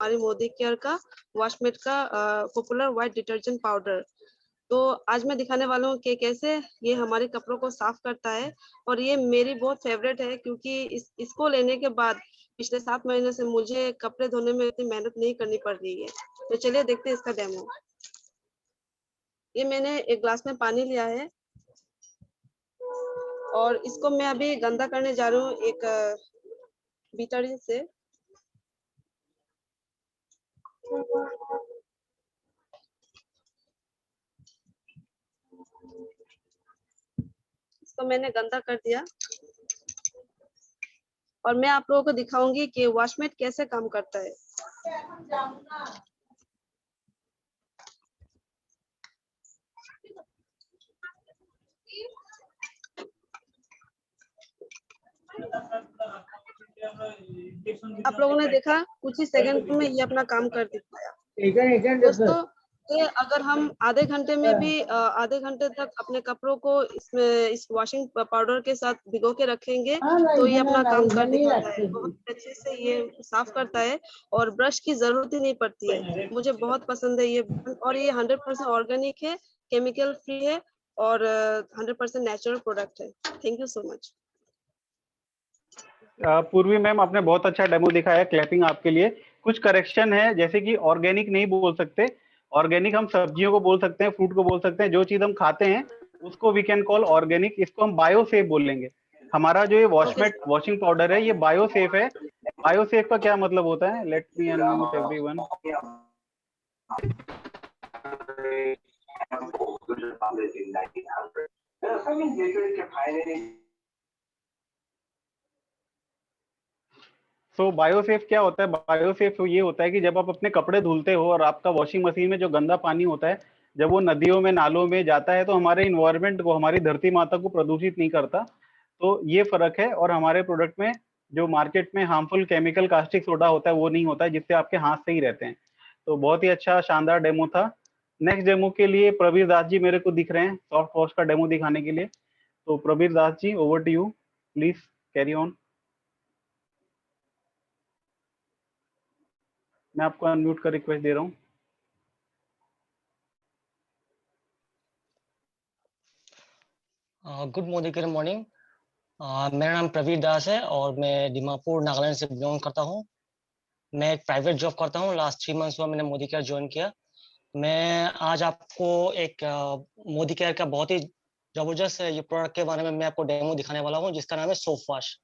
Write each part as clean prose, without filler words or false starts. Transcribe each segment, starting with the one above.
हमारी मोदी केयर का वॉशमेट का पॉपुलर व्हाइट डिटर्जेंट पाउडर। तो आज मैं दिखाने वाला हूँ कि कैसे ये हमारे कपड़ों को साफ करता है, और ये मेरी बहुत फेवरेट है क्योंकि इसको लेने के बाद पिछले 7 महीने से मुझे कपड़े धोने में इतनी मेहनत नहीं करनी पड़ रही है। तो चलिए देखते हैं इसका डेमो। ये मैंने एक ग्लास में पानी लिया है और इसको मैं अभी गंदा करने जा रही हूँ एक डिटर्जेंट से। इसको मैंने गंदा कर दिया और मैं आप लोगों को दिखाऊंगी कि वॉशमेट कैसे काम करता है। आप लोगों ने देखा कुछ ही सेकंड में ये अपना काम कर दिखाया। दोस्तों, तो अगर हम आधे घंटे में भी आधे घंटे तक अपने कपड़ों को इसमें इस वॉशिंग पाउडर के साथ भिगो के रखेंगे तो ये अपना काम कर दिखाता है। बहुत अच्छे से ये साफ करता है और ब्रश की जरूरत ही नहीं पड़ती है। मुझे बहुत पसंद है ये, और ये 100% ऑर्गेनिक है, केमिकल फ्री है और 100% नेचुरल प्रोडक्ट है। Thank you so much. पूर्वी मैम, आपने बहुत अच्छा डेमो दिखाया, क्लैपिंग आपके लिए। कुछ करेक्शन है, जैसे कि ऑर्गेनिक नहीं बोल सकते, ऑर्गेनिक हम सब्जियों को बोल सकते हैं, फ्रूट को बोल सकते हैं, जो चीज हम खाते हैं उसको वी कैन कॉल ऑर्गेनिक, इसको हम बायोसेफ बोलेंगे। हमारा जो ये वॉशमेट वॉशिंग पाउडर है ये बायोसेफ है। बायोसेफ का क्या मतलब होता है? Let me unmute everyone. तो बायोसेफ क्या होता है? बायोसेफ ये होता है कि जब आप अपने कपड़े धुलते हो और आपका वॉशिंग मशीन में जो गंदा पानी होता है, जब वो नदियों में नालों में जाता है तो हमारे इन्वायरमेंट को, हमारी धरती माता को प्रदूषित नहीं करता। तो ये फर्क है। और हमारे प्रोडक्ट में जो मार्केट में हार्मफुल केमिकल कास्टिक सोडा होता है वो नहीं होता है, जिससे आपके हाथ सही रहते हैं। तो बहुत ही अच्छा शानदार डेमो था। नेक्स्ट डेमो के लिए प्रवीर दास जी मेरे को दिख रहे हैं सॉफ्ट वॉश का डेमो दिखाने के लिए। तो Pravir Das ji, over to you, please carry on. मैं आपको अनम्यूट का रिक्वेस्ट दे रहा हूँ। Good morning. मेरा नाम प्रवीर दास है और मैं दीमापुर नागालैंड से बिलोंग करता हूँ। मैं एक प्राइवेट जॉब करता हूँ। लास्ट 3 मंथ्स हुआ मैंने मोदी केयर ज्वाइन किया। मैं आज आपको एक मोदी केयर का बहुत ही जबरदस्त ये प्रोडक्ट के बारे में मैं आपको डेमो दिखाने वाला हूँ, जिसका नाम है सोप वॉश।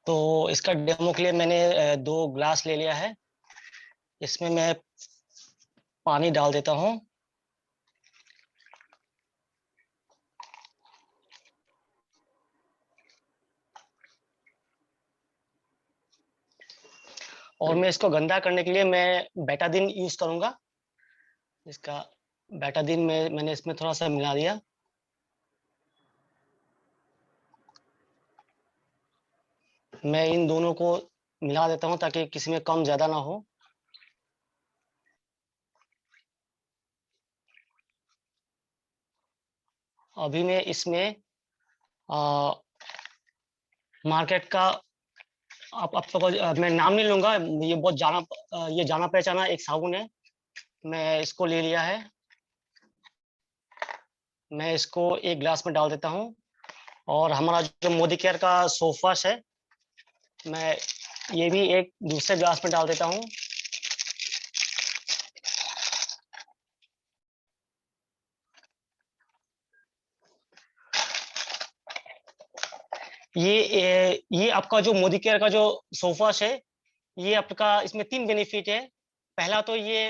तो इसका डेमो के लिए मैंने 2 ग्लास ले लिया है। इसमें मैं पानी डाल देता हूँ। और मैं इसको गंदा करने के लिए मैं बेटाडीन यूज करूंगा। इसका बेटाडीन में मैंने इसमें थोड़ा सा मिला दिया। मैं इन दोनों को मिला देता हूं ताकि किसी में कम ज्यादा ना हो। अभी मैं इसमें मार्केट का आप सबको मैं नाम नहीं लूंगा, ये बहुत ये जाना पहचाना एक साबुन है, मैं इसको ले लिया है। मैं इसको एक ग्लास में डाल देता हूं। और हमारा जो मोदी केयर का सोप वॉश है, मैं ये भी एक दूसरे ग्लास में डाल देता हूं। ये आपका जो मोदी केयर का जो सोप वॉश है, ये आपका इसमें 3 बेनिफिट है। पहला तो ये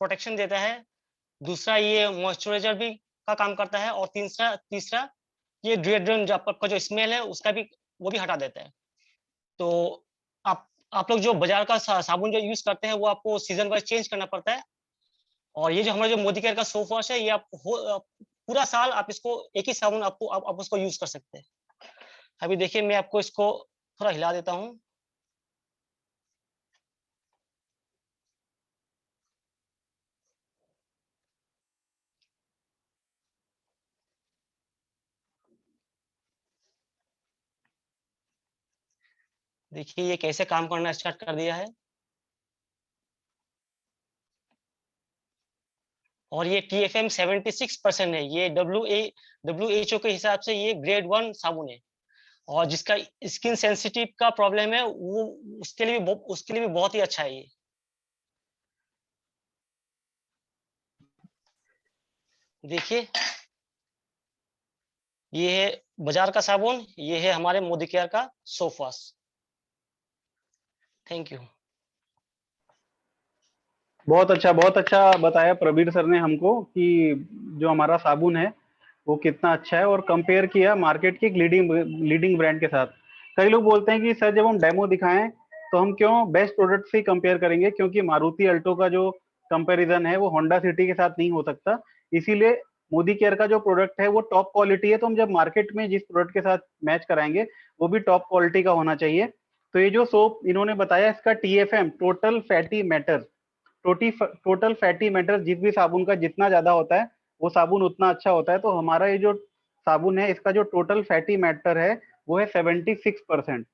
प्रोटेक्शन देता है, दूसरा ये मॉइस्चराइजर भी का काम करता है, और तीसरा तीसरा ये डिओड्रेंट जो आपका जो स्मेल है उसका भी वो भी हटा देता है। तो आप लोग जो बाजार का साबुन जो यूज करते हैं वो आपको सीजन वाइज चेंज करना पड़ता है। और ये जो हमारा जो मोदी केयर का सोप वॉश है, ये आप पूरा साल आप इसको एक ही साबुन आपको आप उसको यूज कर सकते हैं। अभी देखिए मैं आपको इसको थोड़ा हिला देता हूँ। देखिए ये कैसे काम करना स्टार्ट कर दिया है। और ये TFM 76% है। ये WHO के हिसाब से ये ग्रेड 1 साबुन है। और जिसका स्किन सेंसिटिव का प्रॉब्लम है वो उसके लिए भी बहुत ही अच्छा है ये। देखिए ये है बाजार का साबुन, ये है हमारे मोदी केयर का सोप वॉश। Thank you. बहुत अच्छा बताया प्रबीर सर ने हमको कि जो हमारा साबुन है वो कितना अच्छा है, और कंपेयर किया मार्केट की लीडिंग ब्रांड के साथ। कई लोग बोलते हैं कि सर जब हम डेमो दिखाएं तो हम क्यों बेस्ट प्रोडक्ट से कंपेयर करेंगे, क्योंकि मारुति अल्टो का जो कंपैरिजन है वो होंडा सिटी के साथ नहीं हो सकता। इसीलिए मोदी केयर का जो प्रोडक्ट है वो टॉप क्वालिटी है, तो हम जब मार्केट में जिस प्रोडक्ट के साथ मैच कराएंगे वो भी टॉप क्वालिटी का होना चाहिए। तो ये जो सोप इन्होंने बताया इसका TFM total fatty matter, total fatty matter जिस भी साबुन का जितना ज्यादा होता है वो साबुन उतना अच्छा होता है। तो हमारा ये जो साबुन है इसका जो टोटल फैटी मैटर है वो है 76%।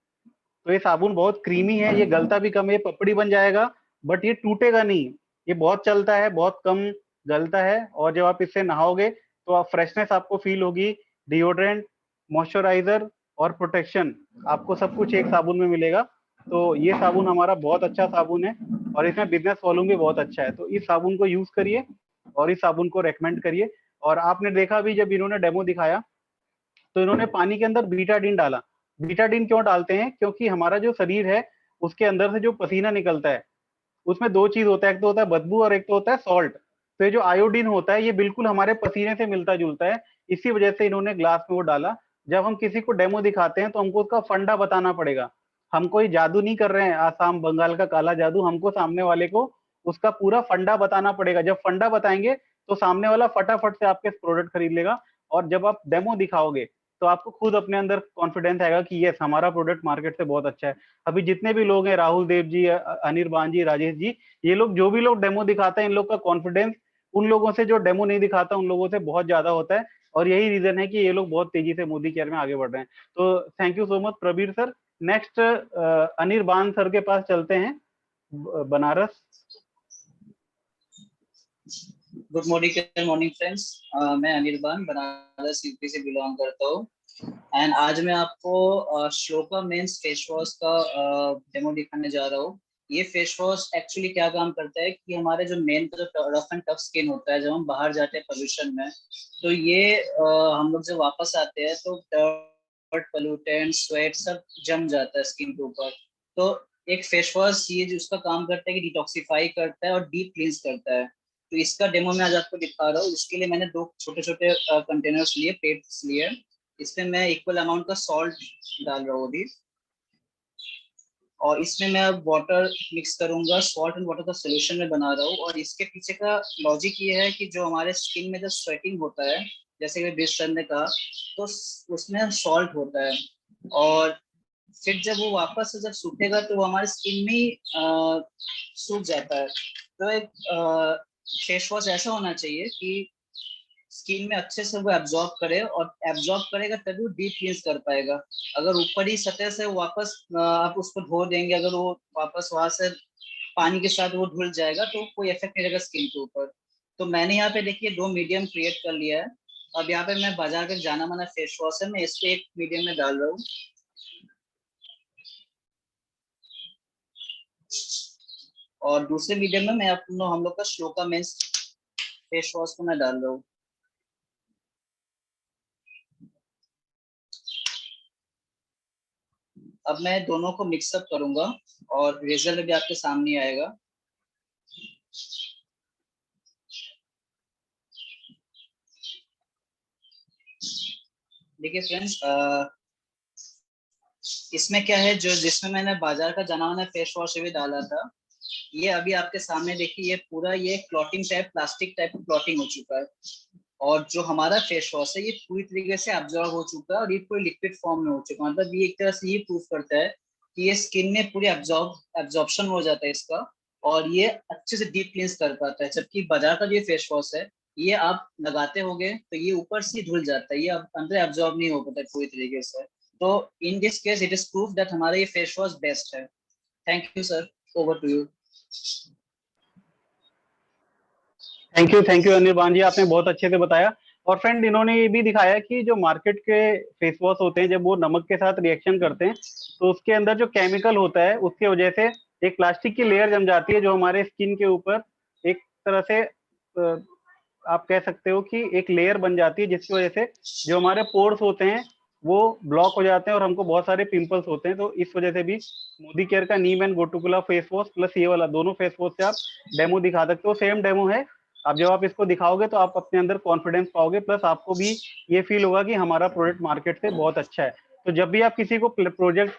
तो ये साबुन बहुत क्रीमी है, ये गलता भी कम है, ये पपड़ी बन जाएगा बट ये टूटेगा नहीं। ये बहुत चलता है, बहुत कम गलता है, और जब आप इससे नहाओगे तो आप फ्रेशनेस आपको फील होगी। डिओड्रेंट, मॉइस्चराइजर और प्रोटेक्शन आपको सब कुछ एक साबुन में मिलेगा। तो ये साबुन हमारा बहुत अच्छा साबुन है और इसमें बिजनेस वॉल्यूम भी बहुत अच्छा है। तो इस साबुन को यूज करिए और इस साबुन को रेकमेंड करिए। और आपने देखा भी जब इन्होंने डेमो दिखाया तो इन्होंने पानी के अंदर बीटाडीन डाला। बीटाडीन क्यों डालते हैं? क्योंकि हमारा जो शरीर है उसके अंदर से जो पसीना निकलता है उसमें दो चीज होता है, एक तो होता है बदबू और एक तो होता है सॉल्ट। तो ये जो आयोडीन होता है ये बिल्कुल हमारे पसीने से मिलता जुलता है, इसी वजह से इन्होंने ग्लास में वो डाला। जब हम किसी को डेमो दिखाते हैं तो हमको उसका फंडा बताना पड़ेगा। हम कोई जादू नहीं कर रहे हैं, आसाम बंगाल का काला जादू। हमको सामने वाले को उसका पूरा फंडा बताना पड़ेगा। जब फंडा बताएंगे तो सामने वाला फटाफट से आपके प्रोडक्ट खरीद लेगा। और जब आप डेमो दिखाओगे तो आपको खुद अपने अंदर कॉन्फिडेंस आएगा कि यस हमारा प्रोडक्ट मार्केट से बहुत अच्छा है। अभी जितने भी लोग हैं, राहुल देव जी, अनिर्बान जी, राजेश जी, ये लोग जो भी लोग डेमो दिखाते हैं इन लोग का कॉन्फिडेंस उन लोगों से जो डेमो नहीं दिखाता उन लोगों से बहुत ज्यादा होता है। और यही रीजन है कि ये लोग बहुत तेजी से मोदी केयर में आगे बढ़ रहे हैं। तो thank you so much Prabir sir. Next Anirban sir के पास चलते हैं, बनारस। गुड मॉर्निंग फ्रेंड्स, मैं अनिर्बान बनारस यूपी से बिलोंग करता हूँ। एंड आज मैं आपको श्लोका मेंस फेस वॉश का डेमो दिखाने जा रहा हूँ। ये फेस वॉश एक्चुअली क्या काम करता है कि हमारे जो मेन जो रफ एंड टफ स्किन होता है जब हम बाहर जाते हैं पोल्यूशन में, तो ये हम लोग जब वापस आते हैं तो डर्ट, पोल्यूटेंट, स्वेट सब जम जाता है स्किन के ऊपर। तो एक फेस वॉश ये जो उसका काम करता है कि डिटॉक्सिफाई करता है और डीप क्लींस करता है। तो इसका डेमो मैं आज आपको दिखा रहा हूँ। इसके लिए मैंने दो छोटे छोटे कंटेनर्स लिए, प्लेट्स लिए। इसमें मैं इक्वल अमाउंट का सॉल्ट डाल रहा हूँ अभी, और इसमें मैं अब वाटर मिक्स करूंगा। सॉल्ट एंड वाटर का सोल्यूशन में बना रहा हूँ। और इसके पीछे का लॉजिक ये है कि जो हमारे स्किन में जो स्वेटिंग होता है, जैसे कि ब्रिज सर ने कहा, तो उसमें सॉल्ट होता है। और फिर जब वो वापस से जब सूखेगा तो वो हमारे स्किन में ही सूख जाता है। तो एक फेस वॉश ऐसा होना चाहिए कि स्किन में अच्छे से वो एब्जॉर्ब करे, और एब्जॉर्ब करेगा तभी वो डीप क्लींस कर पाएगा। अगर ऊपर ही सतह से वापस आप उसको धो देंगे, अगर वो वापस वहां से पानी के साथ वो धुल जाएगा तो कोई इफेक्ट नहीं रहेगा स्किन के ऊपर। तो मैंने यहाँ पे देखिए दो मीडियम क्रिएट कर लिया है। अब यहाँ पे मैं बाजार का जाना माना फेस वॉश है, मैं इसको एक मीडियम में डाल रहा हूँ। और दूसरे मीडियम में मैं हम लोग का श्लोका मेंस फेस वॉश को मैं डाल रहा हूँ। अब मैं दोनों को मिक्सअप करूंगा और रिजल्ट भी आपके सामने आएगा। देखिए फ्रेंड्स, इसमें क्या है, जो जिसमें मैंने बाजार का जाना माना फेस वॉश भी डाला था, ये अभी आपके सामने देखिए ये पूरा ये clotting type, plastic type clotting हो चुका है। और जो हमारा फेस वॉश है ये पूरी तरीके से एब्जॉर्ब हो चुका है और ये पूरी लिक्विड फॉर्म में हो चुका है। मतलब ये एक तरह से ये प्रूफ करता है कि ये स्किन में पूरी एब्जॉर्प्शन हो जाता है इसका, और ये अच्छे से डीप क्लींस कर पाता है। जबकि बाजार का जो फेस वॉश है ये आप लगाते होगे तो ये ऊपर से धुल जाता है, ये अंदर एब्जॉर्ब नहीं हो पाता है पूरी तरीके से। तो in this case it is proof that हमारा ये फेस वॉश बेस्ट है। Thank you sir, over to you. Thank you Anirban ji, आपने बहुत अच्छे से बताया। और फ्रेंड, इन्होंने ये भी दिखाया कि जो मार्केट के फेस वॉश होते हैं, जब वो नमक के साथ रिएक्शन करते हैं तो उसके अंदर जो केमिकल होता है उसकी वजह से एक प्लास्टिक की लेयर जम जाती है, जो हमारे स्किन के ऊपर एक तरह से आप कह सकते हो कि एक लेयर बन जाती है, जिसकी वजह से जो हमारे पोर्स होते हैं वो ब्लॉक हो जाते हैं और हमको बहुत सारे पिंपल्स होते हैं। तो इस वजह से भी मोदी केयर का नीम एंड गोटुकुला फेस वॉश प्लस ये वाला दोनों फेस वॉश से आप डेमो दिखा सकते हो। सेम डेमो है, अब जब आप इसको दिखाओगे तो आप अपने अंदर कॉन्फिडेंस पाओगे, प्लस आपको भी ये फील होगा कि हमारा प्रोडक्ट मार्केट से बहुत अच्छा है। तो जब भी आप किसी को प्रोजेक्ट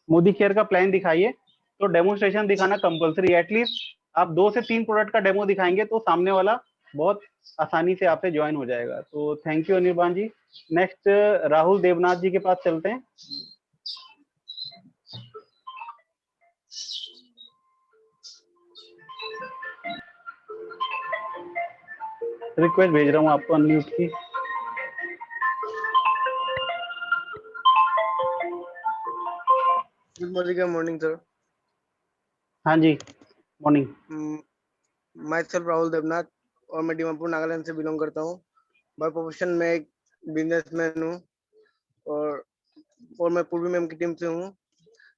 मोदी केयर का प्लान दिखाइए तो डेमोस्ट्रेशन दिखाना कंपलसरी है। एटलीस्ट आप 2 से 3 प्रोडक्ट का डेमो दिखाएंगे तो सामने वाला बहुत आसानी से आपसे ज्वाइन हो जाएगा। तो thank you Anirban ji. Next Rahul Debnath ji के पास चलते हैं। रिक्वेस्ट भेज रहा हूँ आपको अनम्यूट की। Good morning sir. हाँ जी, मॉर्निंग। मैं सेल्फ राहुल देवनाथ और मैं दीमापुर नागालैंड से बिलोंग करता हूँ। बाय प्रोफेशन में एक बिजनेसमैन हूँ और मैं पूर्वी मैम की टीम से हूँ।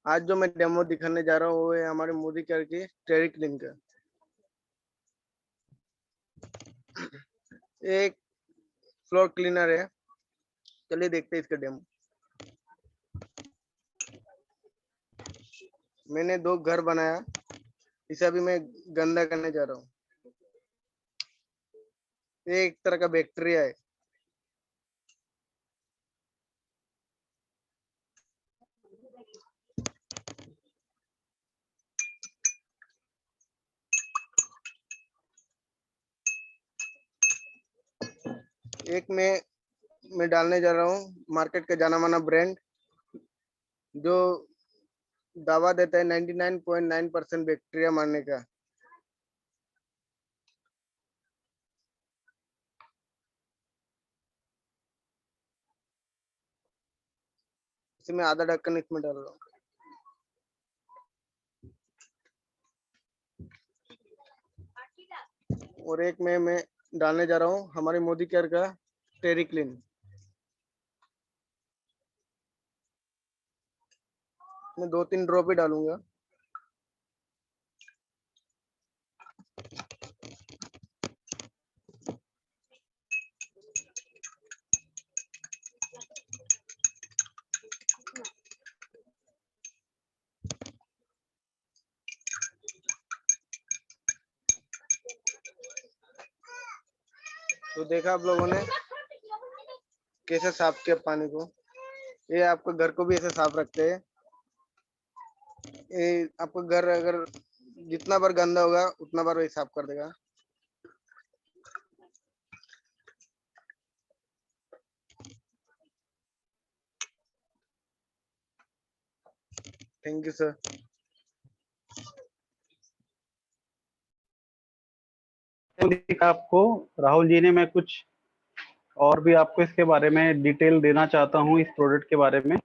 आज जो मैं डेमो दिखाने जा रहा हूँ वो है हमारे मोदी केयर की स्टेरी क्लीन का। एक फ्लोर क्लीनर है, चलिए देखते हैं इसका डेमो। मैंने 2 घर बनाया, इसे अभी मैं गंदा करने जा रहा हूँ। ये एक तरह का बैक्टीरिया है। एक मैं डालने जा रहा हूँ मार्केट का जाना माना ब्रांड, जो दावा देता है 99.9% बैक्टीरिया मारने का। इसमें आधा ढक्कन इसमें डाल रहा हूँ। और एक मैं डालने जा रहा हूँ हमारे मोदी केयर का टेरी क्लीन। मैं 2-3 ड्रॉप ही डालूंगा। तो देखा आप लोगों ने कैसे साफ किया पानी को। ये आपके घर को भी ऐसे साफ रखते हैं। ये आपका घर अगर जितना बार गंदा होगा उतना बार वही साफ कर देगा। Thank you sir. आपको राहुल जी ने, मैं कुछ और भी आपको इसके बारे में डिटेल देना चाहता हूँ इस प्रोडक्ट के बारे में।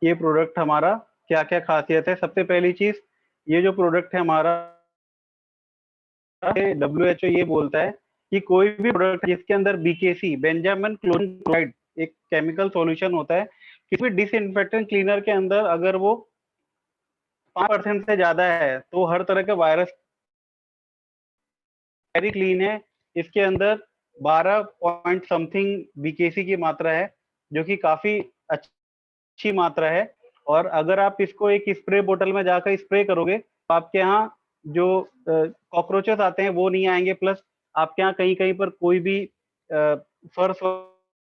ये प्रोडक्ट हमारा क्या क्या खासियत है। सबसे पहली चीज, ये जो प्रोडक्ट है हमारा, WHO ये बोलता है कि कोई भी प्रोडक्ट जिसके अंदर BKC बेंजामिन क्लोराइड एक केमिकल सॉल्यूशन होता है, किसी भी डिसइंफेक्टेंट क्लीनर के अंदर अगर वो 5% से ज्यादा है तो हर तरह के वायरस वेरी क्लीन है। इसके अंदर 12 पॉइंट समथिंग BKC की मात्रा है, जो कि काफी अच्छी मात्रा है। और अगर आप इसको एक स्प्रे बोतल में जाकर स्प्रे करोगे तो आपके यहाँ जो कॉकरोचेस आते हैं वो नहीं आएंगे, प्लस आपके यहाँ कहीं कहीं पर कोई भी फर्श,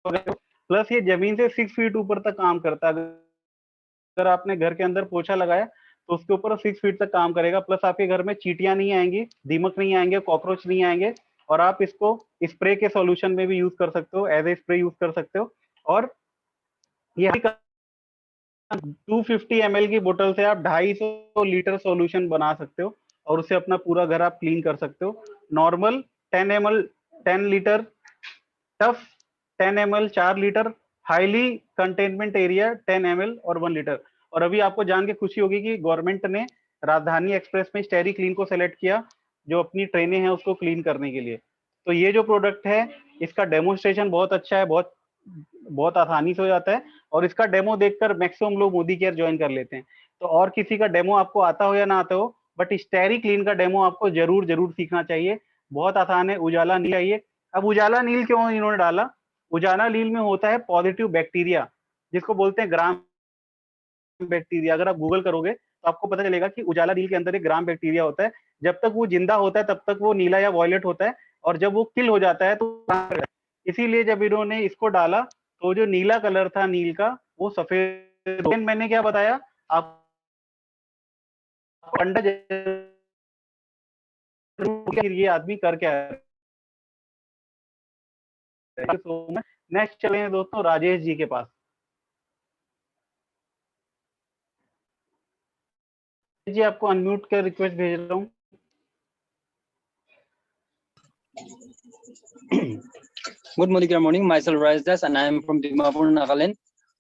प्लस ये जमीन से 6 फीट ऊपर तक काम करता है। अगर आपने घर के अंदर पोछा लगाया तो उसके ऊपर 6 फीट तक काम करेगा, प्लस आपके घर में चींटियां नहीं आएंगी, दीमक नहीं आएंगे, कॉकरोच नहीं आएंगे। और आप इसको स्प्रे के सॉल्यूशन में भी यूज कर सकते हो, एज ए स्प्रे यूज कर सकते हो। और ये 250 ml की बोतल से आप 250 लीटर सॉल्यूशन बना सकते हो और उससे अपना पूरा घर आप क्लीन कर सकते हो। Normal 10 litre, tough 10 ml 4 litre, highly containment area 10 ml और 1 लीटर। और अभी आपको जान के खुशी होगी कि गवर्नमेंट ने राजधानी एक्सप्रेस में स्टेरी क्लीन को सेलेक्ट किया, जो अपनी ट्रेनें हैं उसको क्लीन करने के लिए। तो ये जो प्रोडक्ट है इसका डेमोन्स्ट्रेशन बहुत अच्छा है, बहुत बहुत आसानी से हो जाता है, और इसका डेमो देखकर मैक्सिमम लोग मोदी केयर ज्वाइन कर लेते हैं। तो और किसी का डेमो आपको आता हो या ना आता हो, बट स्टेरी क्लीन का डेमो आपको जरूर जरूर सीखना चाहिए, बहुत आसान है। उजाला नील आइए। अब उजाला नील क्यों इन्होंने डाला? उजाला नील में होता है पॉजिटिव बैक्टीरिया, जिसको बोलते हैं ग्राम बैक्टीरिया। अगर आप गूगल करोगे तो आपको पता चलेगा कि उजाला नील के अंदर एक ग्राम बैक्टीरिया होता है। जब तक वो जिंदा होता है तब तक वो नीला या वॉयलेट होता है, और जब वो किल हो जाता है तो इसीलिए जब इन्होंने इसको डाला तो जो नीला कलर था नील का वो सफेद। मैंने क्या बताया आप अंडा, ये आदमी कर क्या है। नेक्स्ट चले हैं दोस्तों राजेश जी के पास। जी आपको अनम्यूट कर रिक्वेस्ट भेज रहा हूँ। Good morning, my self Rajesh Das and I am from Dimapur Nagaland,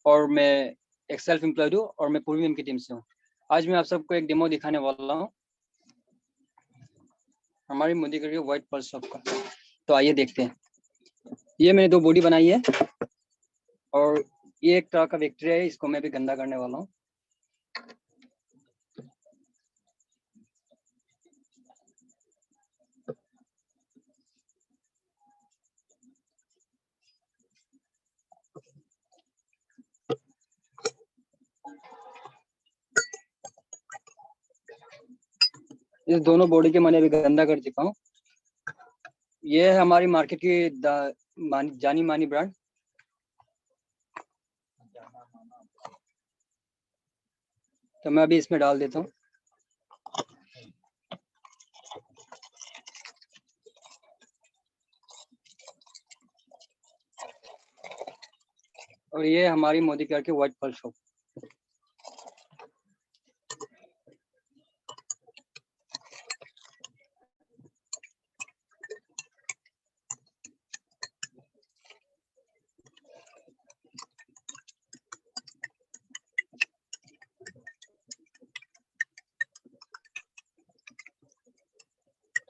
और मैं एक सेल्फ एम्प्लॉयड हूँ और मैं पूर्वी की टीम से हूँ। आज मैं आप सबको एक डेमो दिखाने वाला हूँ हमारी मोदी के व्हाइट पर्ल शॉप का। तो आइए देखते हैं। ये मैंने 2 बॉडी बनाई है और ये एक तरह का बैक्टीरिया है, इसको मैं भी गंदा करने वाला हूँ। इस दोनों बॉडी के मैंने अभी गंदा कर चुका हूँ। ये है हमारी मार्केट की जानी मानी ब्रांड। तो मैं अभी इसमें डाल देता हूँ। और ये हमारी मोदी केयर की व्हाइट पर्ल शॉप।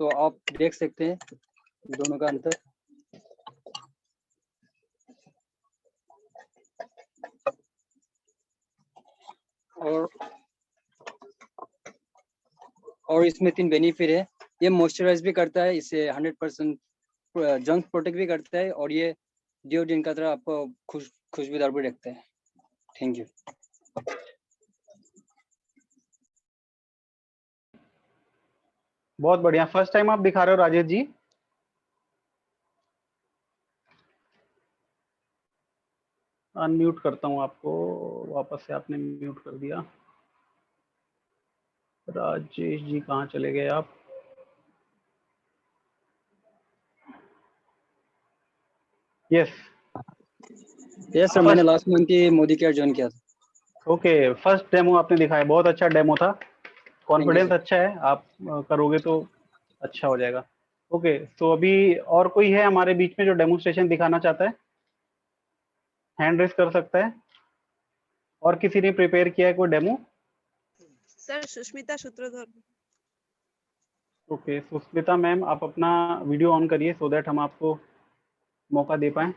तो आप देख सकते हैं दोनों का अंतर। और इसमें 3 बेनिफिट है। ये मॉइस्चराइज भी करता है, इससे 100% जर्म्स प्रोटेक्ट भी करता है, और ये डिओड्रेंट का तरह आपको खुशबूदार भी रखता है। Thank you. बहुत बढ़िया। फर्स्ट टाइम आप दिखा रहे हो राजेश जी? अनम्यूट करता हूं आपको, वापस से आपने म्यूट कर दिया। राजेश जी कहाँ चले गए आप? यस यस सर, मैंने लास्ट मंथ ही मोदी केयर ज्वाइन किया था। ओके, फर्स्ट डेमो आपने दिखाया, बहुत अच्छा डेमो था। Confidence sir. अच्छा है, आप करोगे तो अच्छा हो जाएगा। ओके, तो अभी और कोई है हमारे बीच में जो डेमोन्स्ट्रेशन दिखाना चाहता है? हैंड रेस कर सकता है। और किसी ने प्रिपेयर किया है कोई demo? Sir Sushmita Sutradhar. Okay, Sushmita ma'am आप अपना वीडियो ऑन करिए सो दैट हम आपको मौका दे पाएं।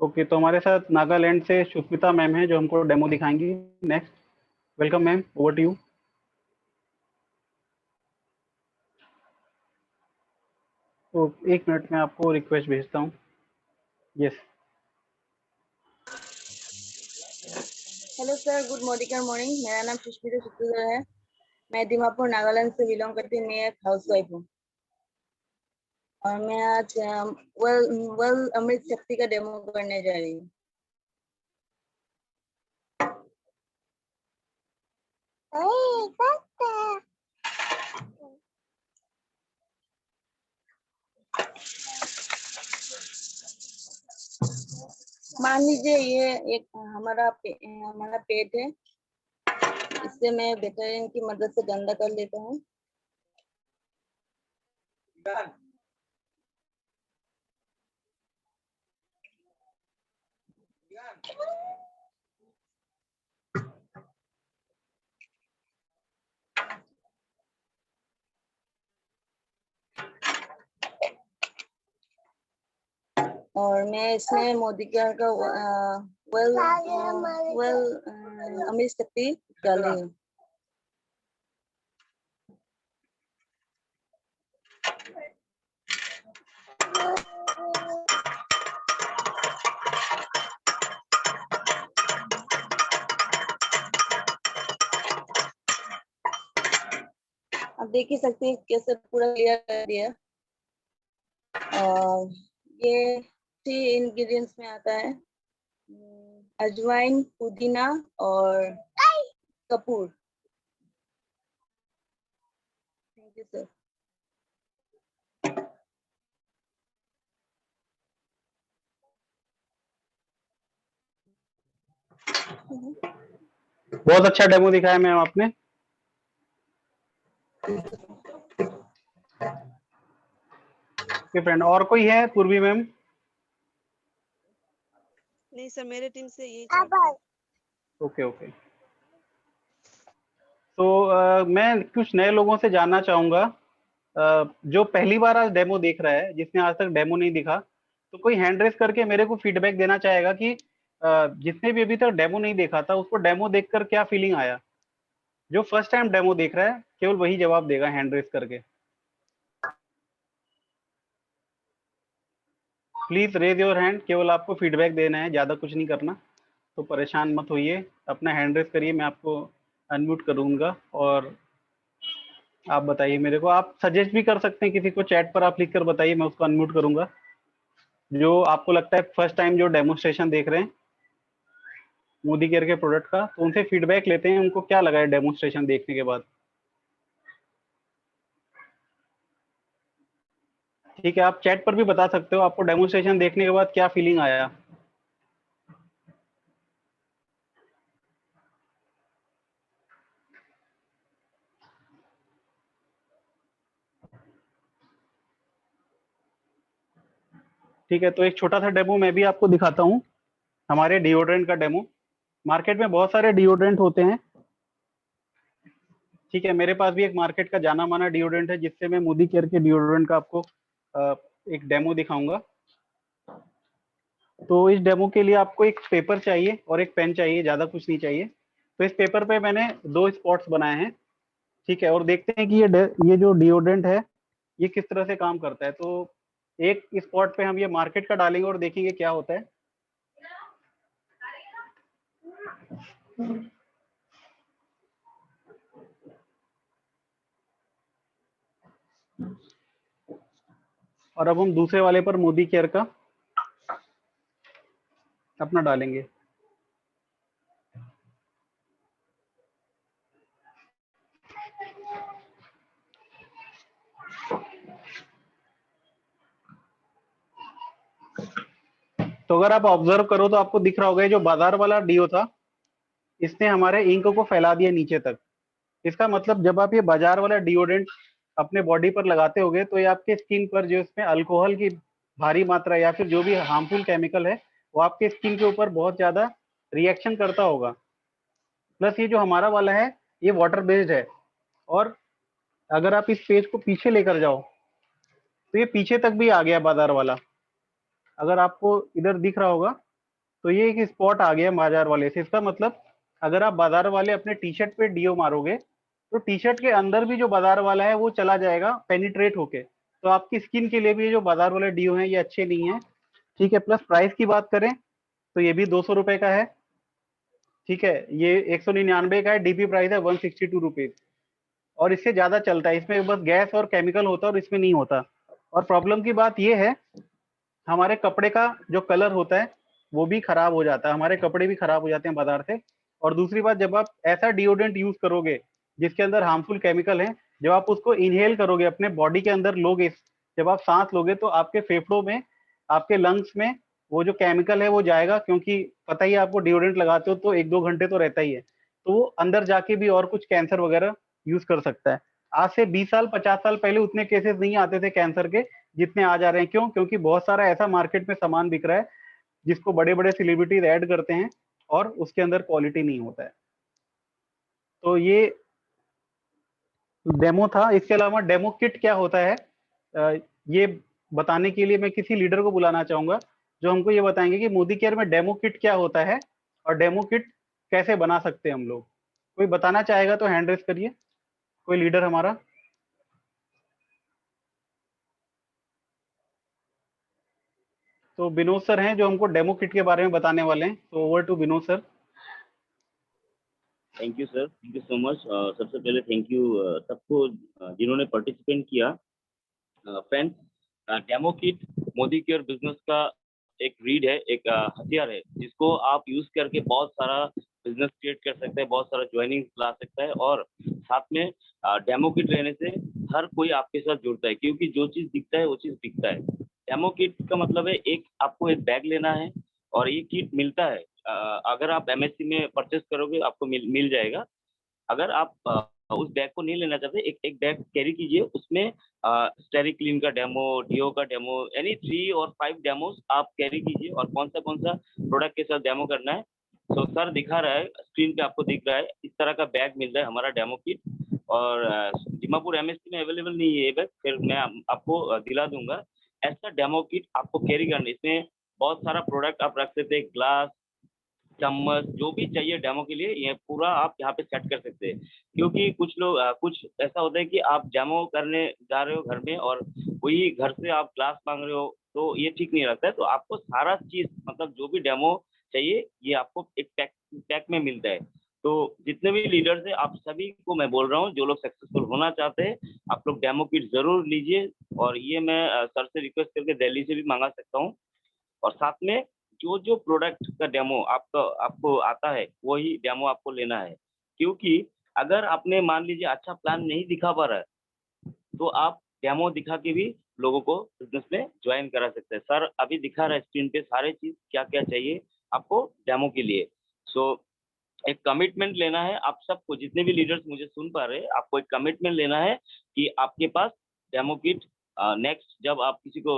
ओके, तो हमारे साथ नागालैंड से सुष्मिता मैम है जो हमको डेमो दिखाएंगी। Next, welcome ma'am, over to you. तो 1 मिनट में आपको रिक्वेस्ट भेजता हूँ। Yes hello sir, good morning. मेरा नाम सुष्मिता सूत्रधर है। मैं दीमापुर नागालैंड से बिलोंग करती हूँ। मैं एक हाउसवाइफ हूँ और मैं आज वेल अमृत शक्ति का डेमो करने जा रही हूँ। मान लीजिए ये एक हमारा पेट है। इससे मैं बेटाडीन की मदद से गंदा कर लेता हूँ। और मैं इसमें मोदी केयर का वेल अमीर शक्ति डाल रही हूँ। आप देख ही सकते हैं कैसे पूरा क्लियर कर दिया। और ये 3 इंग्रेडिएंट्स में आता है, अजवाइन, पुदीना और कपूर। Thank you sir. बहुत अच्छा डेमो दिखाया मैम आपने। फ्रेंड और कोई है पूर्वी मैम? नहीं सर, मेरे टीम से यही चाहते हैं। Okay okay. तो मैं कुछ नए लोगों से जानना चाहूंगा, जो पहली बार आज डेमो देख रहा है, जिसने आज तक डेमो नहीं दिखा, तो कोई हैंड रेस करके मेरे को फीडबैक देना चाहेगा कि जिसने भी अभी तक डेमो नहीं देखा था उसको डेमो देखकर क्या फीलिंग आया। जो फर्स्ट टाइम डेमो देख रहा है केवल वही जवाब देगा हैंड रेस करके। प्लीज रेज योर हैंड, केवल आपको फीडबैक देना है, ज्यादा कुछ नहीं करना, तो परेशान मत होइए। अपना हैंड रेस करिए, मैं आपको अनम्यूट करूंगा और आप बताइए मेरे को। आप सजेस्ट भी कर सकते हैं किसी को, चैट पर आप लिख कर बताइए, मैं उसको अनम्यूट करूंगा। जो आपको लगता है फर्स्ट टाइम जो डेमोस्ट्रेशन देख रहे हैं मोदी केयर के प्रोडक्ट का, तो उनसे फीडबैक लेते हैं, उनको क्या लगा है डेमोस्ट्रेशन देखने के बाद। ठीक है, आप चैट पर भी बता सकते हो आपको डेमोस्ट्रेशन देखने के बाद क्या फीलिंग आया। ठीक है, तो एक छोटा सा डेमो मैं भी आपको दिखाता हूँ, हमारे डिओड्रेंट का डेमो। मार्केट में बहुत सारे डिओड्रेंट होते हैं, ठीक है, मेरे पास भी एक मार्केट का जाना माना डिओड्रेंट है, जिससे मैं मोदी केयर के डिओड्रेंट का आपको एक डेमो दिखाऊंगा। तो इस डेमो के लिए आपको एक पेपर चाहिए और एक पेन चाहिए, ज्यादा कुछ नहीं चाहिए। तो इस पेपर पे मैंने 2 स्पॉट्स बनाए हैं, ठीक है, और देखते हैं कि ये जो डिओड्रेंट है ये किस तरह से काम करता है। तो एक स्पॉट पे हम ये मार्केट का डालेंगे और देखेंगे क्या होता है। और अब हम दूसरे वाले पर मोदी केयर का अपना डालेंगे। तो अगर आप ऑब्जर्व करो तो आपको दिख रहा होगा जो बाजार वाला डीओ था, इसने हमारे इंक को फैला दिया नीचे तक। इसका मतलब जब आप ये बाजार वाला डिओड्रेंट अपने बॉडी पर लगाते होगे तो ये आपके स्किन पर जो इसमें अल्कोहल की भारी मात्रा या फिर जो भी हार्मफुल केमिकल है वो आपके स्किन के ऊपर बहुत ज्यादा रिएक्शन करता होगा। प्लस ये जो हमारा वाला है ये वाटर बेस्ड है, और अगर आप इस पेज को पीछे लेकर जाओ तो ये पीछे तक भी आ गया बाजार वाला। अगर आपको इधर दिख रहा होगा तो ये एक स्पॉट आ गया बाजार वाले से। इसका मतलब अगर आप बाजार वाले अपने टी शर्ट पे डीओ मारोगे तो टी शर्ट के अंदर भी जो बाजार वाला है वो चला जाएगा पेनिट्रेट होके। तो आपकी स्किन के लिए भी जो बाजार वाले डीओ हैं ये अच्छे नहीं है, ठीक है। प्लस प्राइस की बात करें तो ये भी 200 रुपए का है, ठीक है, ये 199 का है, डीपी प्राइस है 162 रुपीज, और इससे ज्यादा चलता है। इसमें बस गैस और केमिकल होता है और इसमें नहीं होता। और प्रॉब्लम की बात ये है हमारे कपड़े का जो कलर होता है वो भी खराब हो जाता है, हमारे कपड़े भी खराब हो जाते हैं बाजार से। और दूसरी बात, जब आप ऐसा डिओड्रेंट यूज करोगे जिसके अंदर हार्मफुल केमिकल है, जब आप उसको इनहेल करोगे, अपने बॉडी के अंदर लोगे, जब आप सांस लोगे तो आपके फेफड़ों में, आपके लंग्स में वो जो केमिकल है वो जाएगा, क्योंकि पता ही है आपको डिओड्रेंट लगाते हो तो 1-2 घंटे तो रहता ही है, तो वो अंदर जाके भी और कुछ कैंसर वगैरह यूज कर सकता है। आज से 20 साल 50 साल पहले उतने केसेस नहीं आते थे कैंसर के जितने आज आ रहे हैं। क्यों? क्योंकि बहुत सारा ऐसा मार्केट में सामान बिक रहा है जिसको बड़े बड़े सेलिब्रिटीज ऐड करते हैं और उसके अंदर क्वालिटी नहीं होता है। तो ये डेमो था। इसके अलावा डेमो किट क्या होता है ये बताने के लिए मैं किसी लीडर को बुलाना चाहूंगा जो हमको ये बताएंगे कि मोदी केयर में डेमो किट क्या होता है और डेमो किट कैसे बना सकते हैं हम लोग। कोई बताना चाहेगा तो हैंड रेस करिए, कोई लीडर हमारा। तो विनोद सर हैं जो हमको डेमो किट के बारे में बताने वाले हैं, तो over to Vinod sir. Thank you sir, thank you so much. सबसे पहले थैंक यू सबको जिन्होंने पार्टिसिपेट किया। Friends, demo kit Modicare business का एक रीड है, एक हथियार है जिसको आप यूज करके बहुत सारा बिजनेस क्रिएट कर सकते हैं, बहुत सारा ज्वाइनिंग ला सकता है। और साथ में डेमो किट रहने से हर कोई आपके साथ जुड़ता है, क्योंकि जो चीज़ दिखता है वो चीज़ बिकता है। डेमो किट का मतलब है आपको एक बैग लेना है और ये किट मिलता है। अगर आप MSC में परचेस करोगे आपको मिल जाएगा। अगर आप उस बैग को नहीं लेना चाहते, एक बैग कैरी कीजिए, उसमें स्टेरिक क्लीन का डेमो, डीओ का डेमो, यानी 3 और 5 डेमोस आप कैरी कीजिए और कौन सा प्रोडक्ट के साथ डेमो करना है। तो सर दिखा रहा है, स्क्रीन पे आपको दिख रहा है, इस तरह का बैग मिल रहा है हमारा डेमो किट। और दीमापुर MSC में अवेलेबल नहीं है ये बैग, फिर मैं आपको दिला दूंगा। ऐसा डेमो किट आपको कैरी करना, इसमें बहुत सारा प्रोडक्ट आप रख सकते हैं, ग्लास, चम्मच, जो भी चाहिए डेमो के लिए ये पूरा आप यहाँ पे सेट कर सकते हैं। क्योंकि कुछ लोग कुछ ऐसा होता है कि आप डेमो करने जा रहे हो घर में और वही घर से आप ग्लास मांग रहे हो, तो ये ठीक नहीं लगता है। तो आपको सारा चीज, मतलब जो भी डेमो चाहिए ये आपको एक पैक में मिलता है। तो जितने भी लीडर्स हैं आप सभी को मैं बोल रहा हूँ, जो लोग सक्सेसफुल होना चाहते हैं आप लोग डेमो किट जरूर लीजिए। और ये मैं सर से रिक्वेस्ट करके दिल्ली से भी मंगा सकता हूँ। और साथ में जो प्रोडक्ट का डेमो आपको आता है वही डेमो आपको लेना है। क्योंकि अगर आपने मान लीजिए अच्छा प्लान नहीं दिखा पा रहा है तो आप डेमो दिखा के भी लोगों को बिजनेस में ज्वाइन करा सकते हैं। सर अभी दिखा रहा है स्क्रीन पे सारे चीज क्या क्या चाहिए आपको डेमो के लिए। सो एक कमिटमेंट लेना है आप सबको, जितने भी लीडर्स मुझे सुन पा रहे हैं, आपको एक कमिटमेंट लेना है कि आपके पास डेमो किट नेक्स्ट जब आप किसी को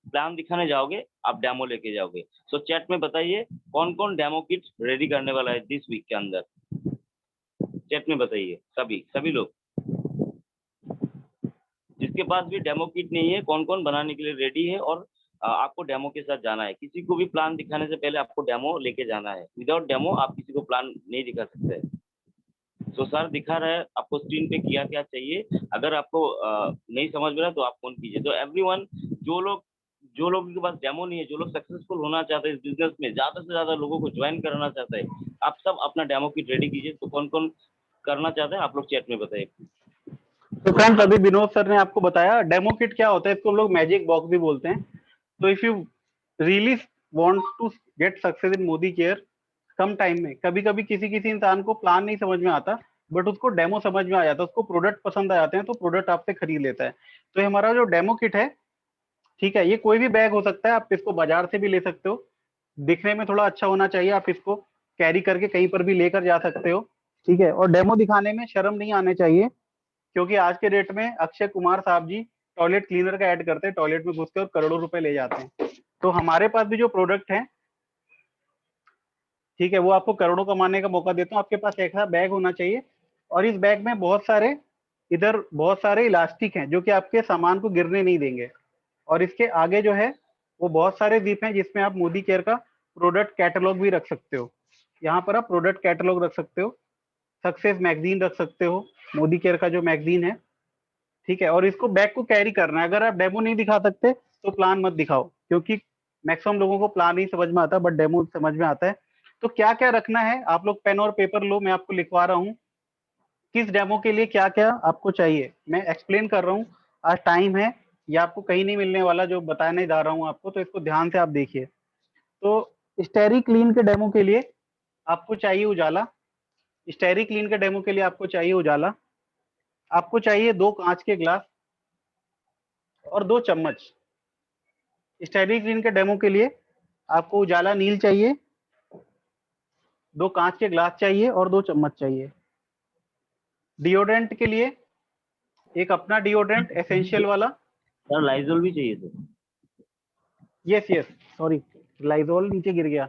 प्लान दिखाने जाओगे आप डेमो लेके जाओगे। सो चैट में बताइए कौन कौन डेमो किट रेडी करने वाला है दिस वीक के अंदर, चैट में बताइए सभी लोग। जिसके पास भी डेमो किट नहीं है कौन कौन बनाने के लिए रेडी है और आपको डेमो के साथ जाना है। किसी को भी प्लान दिखाने से पहले आपको डेमो लेके जाना है, विदाउट डेमो आप किसी को प्लान नहीं दिखा सकते। तो सर दिखा रहा है आपको स्क्रीन पे क्या क्या चाहिए। अगर आपको नहीं समझ में रहा तो आप फोन कीजिए। तो एवरीवन, जो लोगों के पास डेमो नहीं है, जो लोग सक्सेसफुल होना चाहते हैं इस बिजनेस में, ज्यादा से ज्यादा लोगों को ज्वाइन कराना चाहते हैं, आप सब अपना डेमो किट रेडी कीजिए। तो कौन कौन करना चाहते हैं आप लोग चैट में बताइए। तो फ्रेंड्स अभी विनोद सर ने आपको बताया डेमो किट क्या होता है, इसको हम लोग मैजिक बॉक्स भी बोलते हैं। तो if you really want to get success in Modicare कम टाइम में, कभी कभी किसी इंसान को प्लान नहीं समझ में आता बट उसको डेमो समझ में आ जाता है, उसको प्रोडक्ट पसंद आ जाते हैं तो प्रोडक्ट आपसे खरीद लेता है। तो ये हमारा जो डेमो किट है, ठीक है, ये कोई भी बैग हो सकता है, आप इसको बाजार से भी ले सकते हो, दिखने में थोड़ा अच्छा होना चाहिए, आप इसको कैरी करके कहीं पर भी लेकर जा सकते हो, ठीक है। और डेमो दिखाने में शर्म नहीं आने चाहिए, क्योंकि आज के डेट में अक्षय कुमार साहब जी टॉयलेट क्लीनर का ऐड करते हैं, टॉयलेट में घुस के और करोड़ों रुपए ले जाते हैं। तो हमारे पास भी जो प्रोडक्ट है, ठीक है, वो आपको करोड़ों कमाने का मौका देता हूँ। आपके पास ऐसा बैग होना चाहिए और इस बैग में बहुत सारे इलास्टिक हैं जो कि आपके सामान को गिरने नहीं देंगे। और इसके आगे जो है वो बहुत सारे जिप हैं जिसमें आप मोदी केयर का प्रोडक्ट कैटलॉग भी रख सकते हो। यहाँ पर आप प्रोडक्ट कैटलॉग रख सकते हो, सक्सेस मैगजीन रख सकते हो, मोदी केयर का जो मैगजीन है, ठीक है। और इसको बैग को कैरी करना है। अगर आप डेमो नहीं दिखा सकते तो प्लान मत दिखाओ, क्योंकि मैक्सिमम लोगों को प्लान नहीं समझ में आता बट डेमो समझ में आता है। तो क्या क्या रखना है, आप लोग पेन और पेपर लो, मैं आपको लिखवा रहा हूँ किस डेमो के लिए क्या क्या आपको चाहिए। मैं एक्सप्लेन कर रहा हूँ, आज टाइम है, ये आपको कहीं नहीं मिलने वाला जो बताने जा रहा हूँ आपको, तो इसको ध्यान से आप देखिए। तो स्टेरी क्लीन के डेमो के लिए आपको चाहिए उजाला, स्टेरी क्लीन के डेमो के लिए आपको चाहिए उजाला, आपको चाहिए 2 कांच के ग्लास और 2 चम्मच। स्टेरी क्लीन के डेमो के लिए आपको उजाला नील चाहिए, 2 कांच के ग्लास चाहिए और 2 चम्मच चाहिए। डिओड्रेंट के लिए एक अपना डिओड्रेंट एसेंशियल वाला। सर लाइजोल भी चाहिए सर। यस सॉरी, लाइजोल नीचे गिर गया।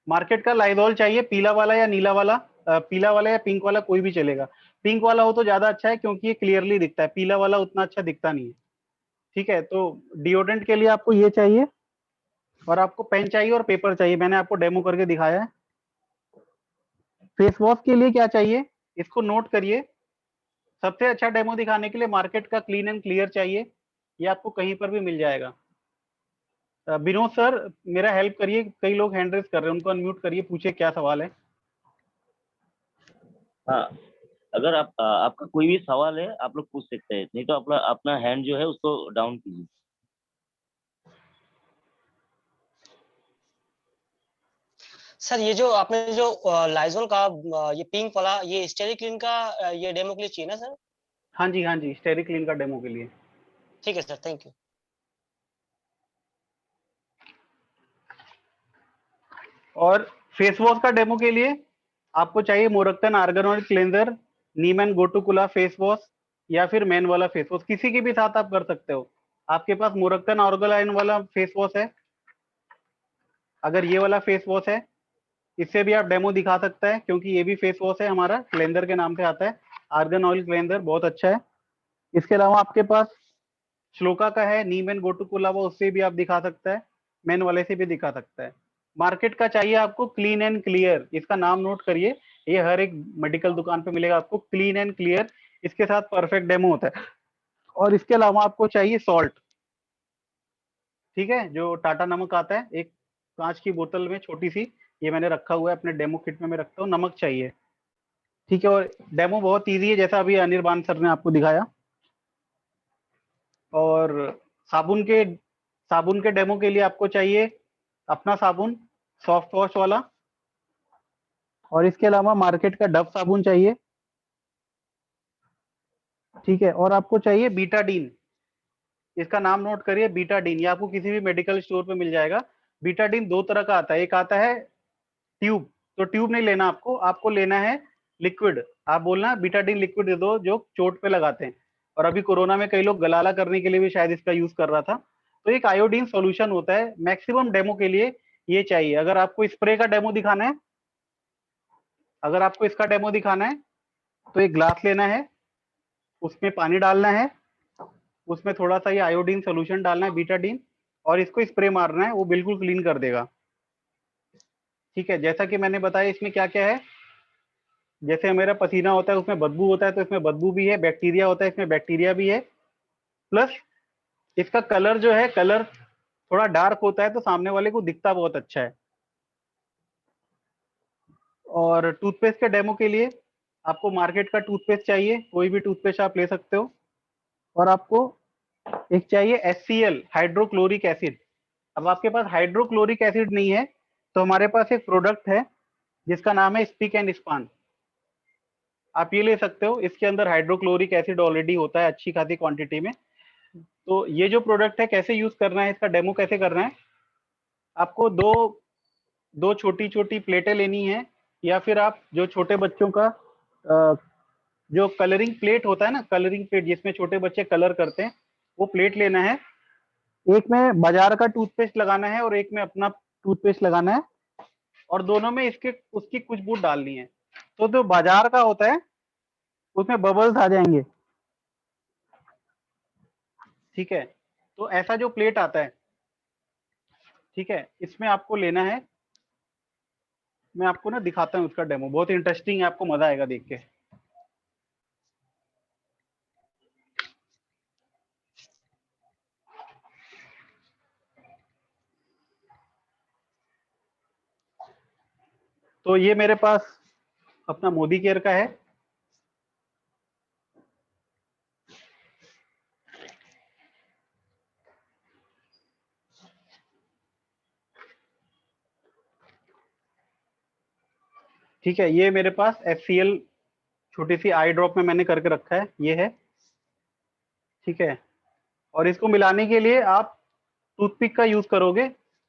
मार्केट का लाइजोल चाहिए, पीला वाला या नीला वाला, पीला वाला या पिंक वाला कोई भी चलेगा। पिंक वाला हो तो ज्यादा अच्छा है क्योंकि ये क्लियरली दिखता है, पीला वाला उतना अच्छा दिखता नहीं है, ठीक है। तो डिओड्रेंट के लिए आपको ये चाहिए, और आपको पेन चाहिए और पेपर चाहिए, मैंने आपको डेमो करके दिखाया है। फेस वॉश के लिए क्या चाहिए इसको नोट करिए। सबसे अच्छा डेमो दिखाने के लिए मार्केट का क्लीन एंड क्लियर चाहिए, ये आपको कहीं पर भी मिल जाएगा। विनोद सर मेरा हेल्प करिए, कई लोग हैंड रेज कर रहे हैं, उनको अनम्यूट करिए, पूछिए क्या सवाल है। हाँ, अगर आपका कोई भी सवाल है आप लोग पूछ सकते हैं, नहीं तो अपना अपना हैंड जो है उसको डाउन कीजिए। सर ये जो आपने जो लाइजोल का ये पिंक वाला ये स्टेरी क्लीन का ये डेमो के लिए चाहिए ना सर? हाँ जी, स्टेरी क्लीन का डेमो के लिए। ठीक है सर, थैंक यू। और फेस वॉश का डेमो के लिए आपको चाहिए मोरक्कन आर्गन ऑयल क्लेंजर, नीमैन गोटुकुला फेस वॉश, या फिर मैन वाला फेस वॉश, किसी के भी साथ आप कर सकते हो। आपके पास मोरक्कन ऑर्गेनाइन वाला फेस वॉश है, अगर ये वाला फेस वॉश है इससे भी आप डेमो दिखा सकते हैं, क्योंकि ये भी फेस वॉश है हमारा, क्लेंजर के नाम से आता है, आर्गन ऑयल क्लेंजर, बहुत अच्छा है। इसके अलावा आपके पास श्लोका का है, नीमैन गोटुकुला, वो उससे भी आप दिखा सकता है, मैन वाले से भी दिखा सकता है। मार्केट का चाहिए आपको क्लीन एंड क्लियर, इसका नाम नोट करिए, ये हर एक मेडिकल दुकान पे मिलेगा आपको, क्लीन एंड क्लियर, इसके साथ परफेक्ट डेमो होता है। और इसके अलावा आपको चाहिए सॉल्ट, ठीक है, जो टाटा नमक आता है एक कांच की बोतल में छोटी सी, ये मैंने रखा हुआ है अपने डेमो किट में, मैं रखता हूँ, नमक चाहिए, ठीक है। और डेमो बहुत ईजी है, जैसा अभी अनिर्बान सर ने आपको दिखाया। और साबुन के डेमो के लिए आपको चाहिए अपना साबुन, सॉफ्ट वॉश वाला, और इसके अलावा मार्केट का डव साबुन चाहिए, ठीक है। और आपको चाहिए बीटाडीन, इसका नाम नोट करिए, बीटाडीन, ये आपको किसी भी मेडिकल स्टोर पे मिल जाएगा। बीटाडीन दो तरह का आता है, एक आता है ट्यूब, तो ट्यूब नहीं लेना आपको, आपको लेना है लिक्विड। आप बोलना बीटाडीन लिक्विड दे दो, जो चोट पे लगाते हैं, और अभी कोरोना में कई लोग गलाला करने के लिए भी शायद इसका यूज कर रहा था। तो एक आयोडीन सॉल्यूशन होता है, मैक्सिमम डेमो के लिए ये चाहिए। अगर आपको स्प्रे का डेमो दिखाना है, अगर आपको इसका डेमो दिखाना है तो एक ग्लास लेना है, उसमें पानी डालना है, उसमें थोड़ा सा ये आयोडीन सोल्यूशन डालना है, बीटाडीन, और इसको स्प्रे मारना है, वो बिल्कुल क्लीन कर देगा, ठीक है। जैसा कि मैंने बताया इसमें क्या क्या है, जैसे मेरा पसीना होता है उसमें बदबू होता है, तो इसमें बदबू भी है, बैक्टीरिया होता है इसमें बैक्टीरिया भी है, प्लस इसका कलर जो है, कलर थोड़ा डार्क होता है तो सामने वाले को दिखता बहुत अच्छा है। और टूथपेस्ट के डेमो के लिए आपको मार्केट का टूथपेस्ट चाहिए, कोई भी टूथपेस्ट आप ले सकते हो, और आपको एक चाहिए HCl, हाइड्रोक्लोरिक एसिड। अब आपके पास हाइड्रोक्लोरिक एसिड नहीं है तो हमारे पास एक प्रोडक्ट है जिसका नाम है स्पीक एंड स्पान, आप ये ले सकते हो, इसके अंदर हाइड्रोक्लोरिक एसिड ऑलरेडी होता है अच्छी खासी क्वांटिटी में। तो ये जो प्रोडक्ट है कैसे यूज करना है, इसका डेमो कैसे करना है, आपको दो दो छोटी छोटी प्लेटें लेनी है, या फिर आप जो छोटे बच्चों का जो कलरिंग प्लेट होता है ना, कलरिंग प्लेट जिसमें छोटे बच्चे कलर करते हैं, वो प्लेट लेना है। एक में बाजार का टूथपेस्ट लगाना है और एक में अपना टूथपेस्ट लगाना है, और दोनों में इसके उसकी कुछ बूंद डालनी है। तो जो बाजार का होता है उसमें बबल्स आ जाएंगे, ठीक है। तो ऐसा जो प्लेट आता है, ठीक है, इसमें आपको लेना है, मैं आपको ना दिखाता हूँ उसका डेमो, बहुत इंटरेस्टिंग है, आपको मजा आएगा देख के। तो ये मेरे पास अपना मोदी केयर का है, ठीक है। ये मेरे पास HCl छोटी सी आई ड्रॉप में मैंने करके रखा है, ये है, ठीक है। और इसको मिलाने के लिए आप टूथपिक का यूज करोगे,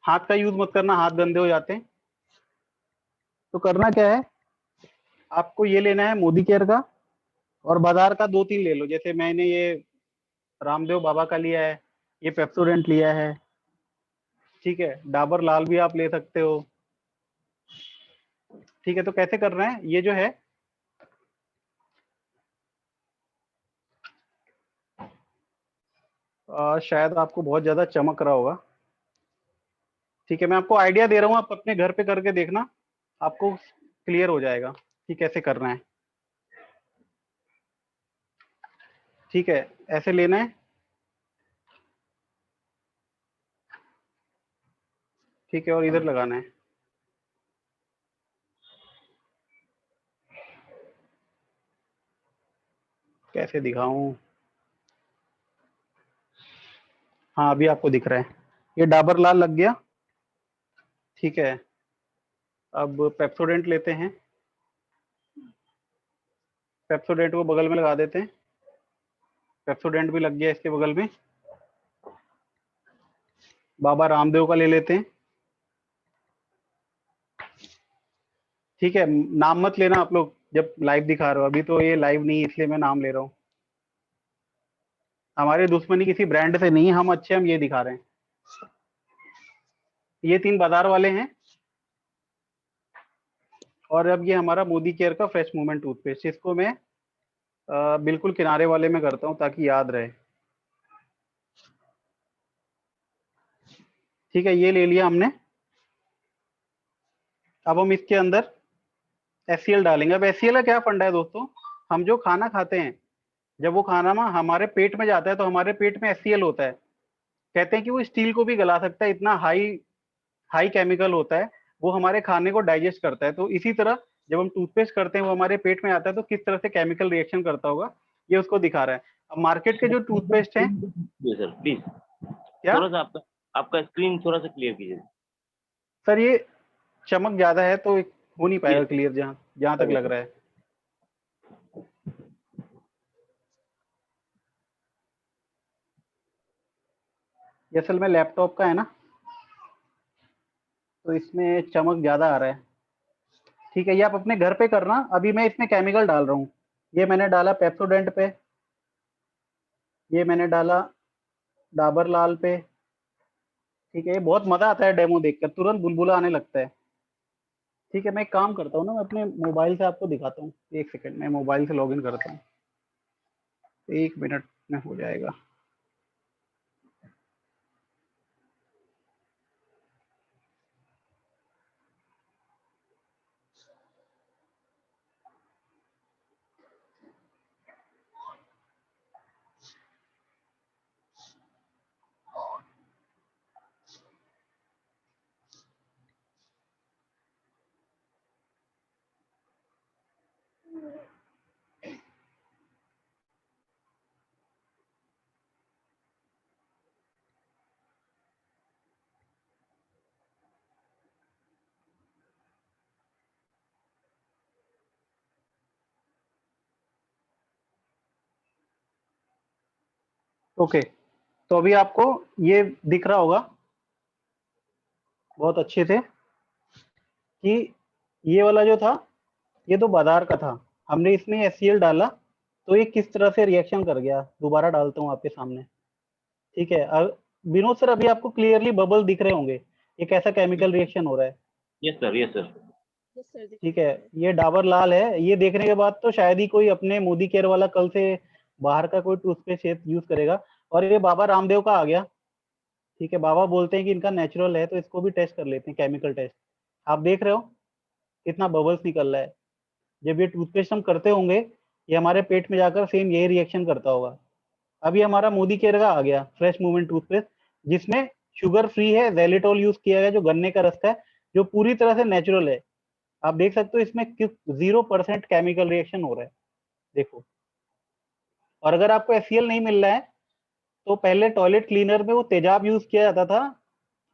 हाथ का यूज मत करना, हाथ गंदे हो जाते हैं। तो करना क्या है, आपको ये लेना है मोदी केयर का, और बाजार का दो तीन ले लो, जैसे मैंने ये रामदेव बाबा का लिया है, ये पेप्सोडेंट लिया है, ठीक है, डाबर लाल भी आप ले सकते हो, ठीक है। तो कैसे कर रहे हैं, ये जो है शायद आपको बहुत ज्यादा चमक रहा होगा, ठीक है, मैं आपको आइडिया दे रहा हूँ, आप अपने घर पे करके देखना, आपको क्लियर हो जाएगा कि कैसे करना है। ठीक है, ऐसे लेना है। ठीक है, और इधर लगाना है। कैसे दिखाऊं? हाँ, अभी आपको दिख रहा है, ये डाबर लाल लग गया। ठीक है, अब पेप्सोडेंट लेते हैं, पेप्सोडेंट को बगल में लगा देते हैं। पेप्सोडेंट भी लग गया इसके बगल में। बाबा रामदेव का ले लेते हैं। ठीक है, नाम मत लेना आप लोग जब लाइव दिखा रहे हो, अभी तो ये लाइव नहीं है इसलिए मैं नाम ले रहा हूँ। हमारी दुश्मनी किसी ब्रांड से नहीं है, हम अच्छे, हम ये दिखा रहे हैं। ये 3 बाजार वाले हैं, और अब ये हमारा मोदी केयर का फ्रेश मूवमेंट टूथपेस्ट, इसको मैं बिल्कुल किनारे वाले में करता हूँ ताकि याद रहे। ठीक है, ये ले लिया हमने। अब हम इसके अंदर HCl डालेंगे। अब HCl का क्या फंडा है दोस्तों, हम जो खाना खाते हैं, जब वो खाना ना हमारे पेट में जाता है तो हमारे पेट में HCl होता है। कहते हैं कि वो स्टील को भी गला सकता है, इतना हाई केमिकल होता है, वो हमारे खाने को डाइजेस्ट करता है। तो इसी तरह जब हम टूथपेस्ट करते हैं वो हमारे पेट में आता है तो किस तरह से केमिकल रिएक्शन करता होगा, ये उसको दिखा रहा है। अब मार्केट के जो टूथपेस्ट हैं, जी सर प्लीज क्या थोड़ा सा आपका स्क्रीन थोड़ा सा क्लियर कीजिए। सर, ये चमक ज्यादा है तो हो नहीं पाएगा क्लियर जहां जहां तक लग रहा है। ये असल में लैपटॉप का है ना, तो इसमें चमक ज्यादा आ रहा है। ठीक है, ये आप अपने घर पे करना। अभी मैं इसमें केमिकल डाल रहा हूँ। ये मैंने डाला पेप्सोडेंट पे, ये मैंने डाला डाबर लाल पे। ठीक है, ये बहुत मजा आता है डेमो देखकर, तुरंत बुलबुला आने लगता है। ठीक है, मैं एक काम करता हूँ ना, मैं अपने मोबाइल से आपको दिखाता हूँ। एक सेकंड, मैं मोबाइल से लॉगिन करता हूँ, 1 मिनट में हो जाएगा। ओके, तो अभी आपको ये दिख रहा होगा बहुत अच्छे से कि ये वाला जो था ये तो बाजार का था, हमने इसमें HCl डाला तो ये किस तरह से रिएक्शन कर गया। दोबारा डालता हूँ आपके सामने। ठीक है, विनोद सर, अभी आपको क्लियरली बबल दिख रहे होंगे, ये कैसा केमिकल रिएक्शन हो रहा है। Yes sir, yes sir. ठीक है, ये डाबर लाल है। ये देखने के बाद तो शायद ही कोई अपने मोदी केयर वाला कल से बाहर का कोई टूथपेस्ट यूज करेगा। और ये बाबा रामदेव का आ गया। ठीक है, बाबा बोलते हैं कि इनका नेचुरल है, तो इसको भी टेस्ट कर लेते हैं, केमिकल टेस्ट। आप देख रहे हो कितना बबल्स निकल रहा है। जब ये टूथपेस्ट हम करते होंगे, ये हमारे पेट में जाकर सेम यही रिएक्शन करता होगा। अभी हमारा मोदी केयर का आ गया फ्रेश मूवमेंट टूथपेस्ट, जिसमें शुगर फ्री है, जेलिटोल यूज किया गया जो गन्ने का रस है, जो पूरी तरह से नेचुरल है। आप देख सकते हो इसमें 0% केमिकल रिएक्शन हो रहा है, देखो। और अगर आपको HCl नहीं मिल रहा है तो पहले टॉयलेट क्लीनर में वो तेजाब यूज किया जाता था,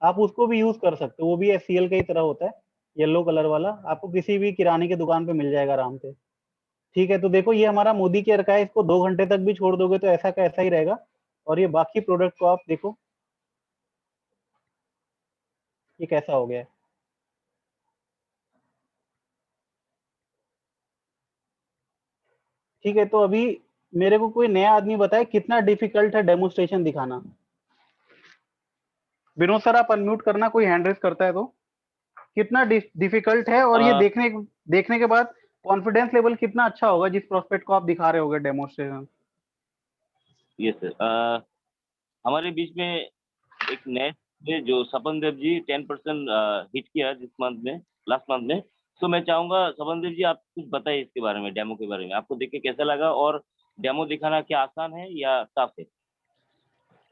आप उसको भी यूज कर सकते हो, वो भी HCl का ही तरह होता है, येलो कलर वाला। आपको किसी भी किराने की दुकान पे मिल जाएगा आराम से। ठीक है, तो देखो ये हमारा मोदी केयर का है, इसको 2 घंटे तक भी छोड़ दोगे तो ऐसा का ऐसा ही रहेगा। और ये बाकी प्रोडक्ट को आप देखो ये कैसा हो गया है। ठीक है, तो अभी मेरे को कोई नया आदमी बताए कितना डिफिकल्ट है डेमोस्ट्रेशन दिखाना। विनोद सर, आप अनम्यूट करना, कोई हैंड रेस करता है तो। कितना डिफिकल्ट है, और ये देखने के बाद कॉन्फिडेंस लेवल कितना अच्छा होगा जिस प्रोस्पेक्ट को आप दिखा रहे होगे डेमोस्ट्रेशन। यस सर, हमारे बीच में एक नए में जो सपन देव जी 10% हिट किया जिस मंथ में, लास्ट मंथ में। तो मैं चाहूंगा सपन देव जी आप कुछ बताइए इसके बारे में, डेमो के बारे में, आपको देख के कैसा लगा और डेमो दिखाना क्या आसान है या टफ है?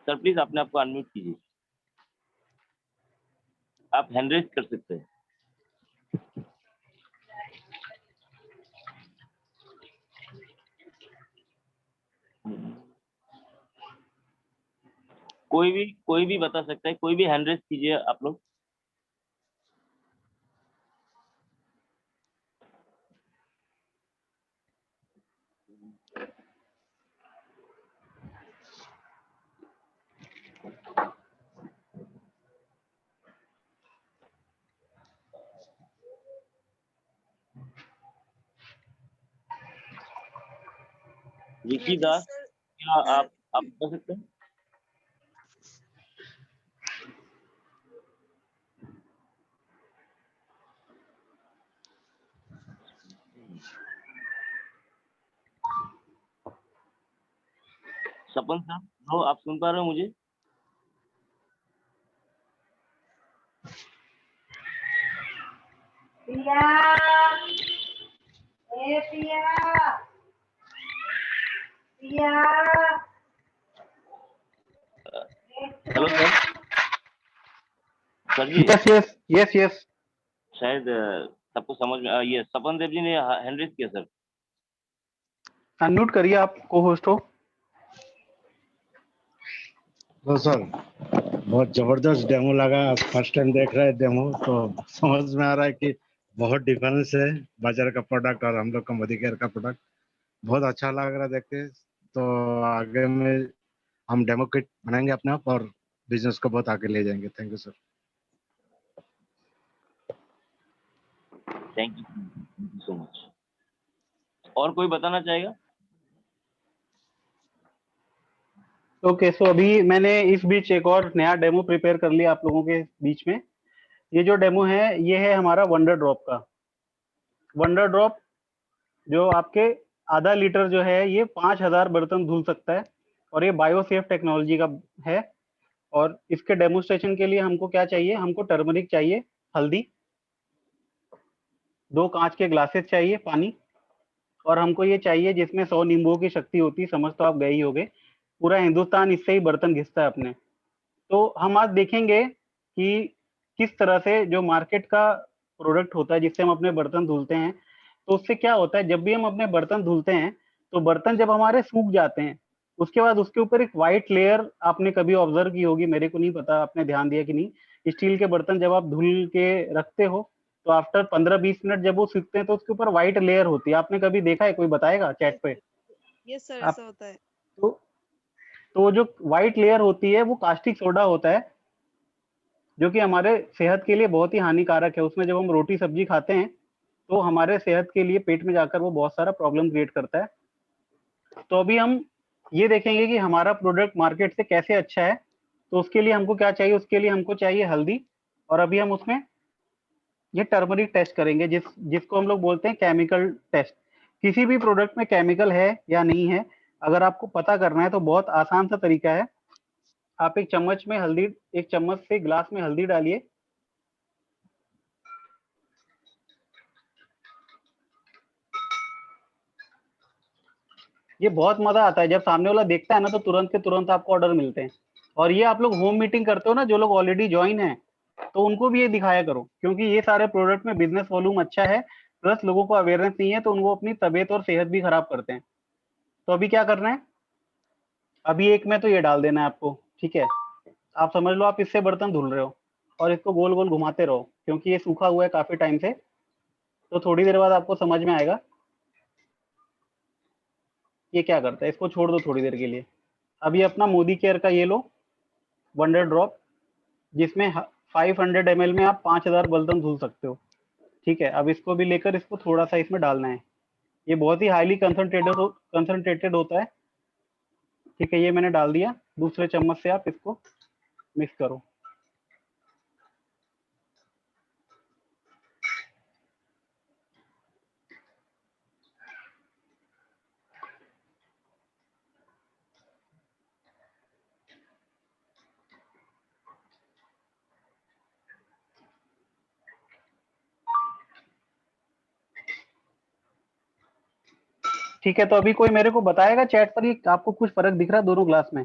सर प्लीज अपने आप को अनम्यूट कीजिए, आप हैंड रेज कर सकते हैं। कोई भी बता सकता है, कोई भी हैंड रेज कीजिए आप लोग। ऋषि दास, क्या आप बता सकते हैं? सपन सर, ब्रो आप सुन पा रहे हो मुझे? Hello sir. सर जी यस यस यस यस। शायद सबको समझ में ये सपन देव जी ने हैंड रेज किया सर। अनम्यूट करिए, आप को होस्ट हो। तो सर बहुत जबरदस्त डेमो लगा, फर्स्ट टाइम देख रहे हैं डेमो तो समझ में आ रहा है कि बहुत डिफरेंस है बाजार का प्रोडक्ट और हम लोग का मोदी केयर का प्रोडक्ट। बहुत अच्छा लग रहा है देख के। तो आगे में हम डेमो किट बनाएंगे अपने आप और बिजनेस को बहुत आगे ले जाएंगे। Thank you sir. Thank you so much. और कोई बताना चाहेगा? ओके, सो अभी मैंने इस बीच एक और नया डेमो प्रिपेयर कर लिया आप लोगों के बीच में। ये जो डेमो है ये है हमारा वंडर ड्रॉप का। वंडर ड्रॉप जो आपके आधा लीटर जो है ये 5000 बर्तन धुल सकता है और ये बायोसेफ टेक्नोलॉजी का है। और इसके डेमोस्ट्रेशन के लिए हमको क्या चाहिए, हमको टर्मरिक चाहिए, हल्दी, 2 कांच के ग्लासेस चाहिए पानी, और हमको ये चाहिए जिसमें 100 नींबुओं की शक्ति होती है। समझ तो आप गए ही होगे, पूरा हिंदुस्तान इससे ही बर्तन घिसता है अपने। तो हम आज देखेंगे कि किस तरह से जो मार्केट का प्रोडक्ट होता है जिससे हम अपने बर्तन धुलते हैं, तो उससे क्या होता है, जब भी हम अपने बर्तन धुलते हैं तो बर्तन जब हमारे सूख जाते हैं उसके बाद उसके ऊपर एक वाइट लेयर आपने कभी ऑब्जर्व की होगी, मेरे को नहीं पता आपने ध्यान दिया कि नहीं। स्टील के बर्तन जब आप धुल के रखते हो तो आफ्टर 15-20 मिनट जब वो सूखते हैं तो उसके ऊपर व्हाइट लेयर होती है। आपने कभी देखा है? कोई बताएगा चैट पे? यस सर, आप ऐसा होता है। तो तो जो व्हाइट लेयर होती है वो कास्टिक सोडा होता है, जो कि हमारे सेहत के लिए बहुत ही हानिकारक है। उसमें जब हम रोटी सब्जी खाते हैं तो हमारे सेहत के लिए पेट में जाकर वो बहुत सारा प्रॉब्लम क्रिएट करता है। तो अभी हम ये देखेंगे कि हमारा प्रोडक्ट मार्केट से कैसे अच्छा है। तो उसके लिए हमको क्या चाहिए, उसके लिए हमको चाहिए हल्दी, और अभी हम उसमें ये टर्मरिक टेस्ट करेंगे जिसको हम लोग बोलते हैं केमिकल टेस्ट। किसी भी प्रोडक्ट में केमिकल है या नहीं है अगर आपको पता करना है तो बहुत आसान सा तरीका है। आप एक चम्मच में हल्दी, एक चम्मच से ग्लास में हल्दी डालिए, ये बहुत मजा आता है जब सामने वाला देखता है ना तो तुरंत के तुरंत आपको ऑर्डर मिलते हैं। और ये आप लोग होम मीटिंग करते हो ना, जो लोग ऑलरेडी ज्वाइन है, तो उनको भी ये दिखाया करो, क्योंकि ये सारे प्रोडक्ट में बिजनेस वॉल्यूम अच्छा है, प्लस लोगों को अवेयरनेस नहीं है तो उनको अपनी तबीयत और सेहत भी खराब करते हैं। तो अभी क्या करना है, अभी एक में तो ये डाल देना है आपको, ठीक है। आप समझ लो आप इससे बर्तन धुल रहे हो और इसको गोल गोल घुमाते रहो, क्योंकि ये सूखा हुआ है काफी टाइम से, तो थोड़ी देर बाद आपको समझ में आएगा ये क्या करता है। इसको छोड़ दो थोड़ी देर के लिए। अभी अपना मोदी केयर का ये लो वंडर ड्रॉप, जिसमें 500 ml में आप 5000 बर्तन धुल सकते हो, ठीक है। अब इसको भी लेकर इसको थोड़ा सा इसमें डालना है। ये बहुत ही हाईली कंसंट्रेटेड होता है, ठीक है। ये मैंने डाल दिया, दूसरे चम्मच से आप इसको मिक्स करो। ठीक है, तो अभी कोई मेरे को बताएगा चैट पर ये आपको कुछ फर्क दिख रहा है दोनों ग्लास में?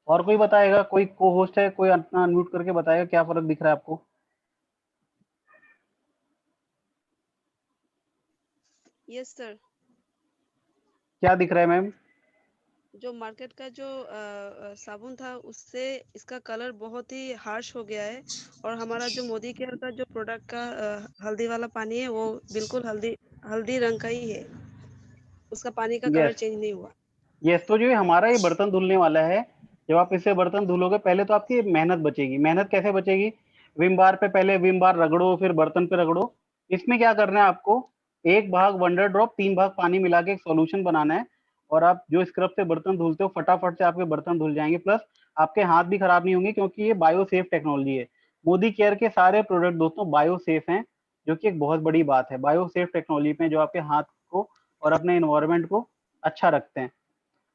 और कोई बताएगा? कोई को होस्ट है, कोई अपना अनम्यूट करके बताएगा क्या फर्क दिख रहा है आपको? यस सर, क्या दिख रहा है मैम? जो मार्केट का जो साबुन था उससे इसका कलर बहुत ही हार्श हो गया है, और हमारा जो मोदी केयर का जो प्रोडक्ट का हल्दी वाला पानी है वो बिल्कुल हल्दी रंग का ही है, उसका पानी का कलर यस चेंज नहीं हुआ। यस, तो जो ये हमारा ये बर्तन धुलने वाला है, जब आप इससे बर्तन धुलोगे पहले तो आपकी मेहनत बचेगी। मेहनत कैसे बचेगी? विम बार पे पहले विम बार रगड़ो, फिर बर्तन पे रगड़ो। इसमें क्या करना है आपको, 1 भाग वंडर ड्रॉप 3 भाग पानी मिला के एक सॉल्यूशन बनाना है, और आप जो स्क्रब से बर्तन धुलते हो फटाफट से आपके बर्तन धुल जाएंगे, प्लस आपके हाथ भी खराब नहीं होंगे, क्योंकि ये बायो सेफ टेक्नोलॉजी है। मोदी केयर के सारे प्रोडक्ट दोस्तों बायो सेफ हैं, जो कि एक बहुत बड़ी बात है। बायो सेफ टेक्नोलॉजी में जो आपके हाथ को और अपने इन्वायरमेंट को अच्छा रखते हैं।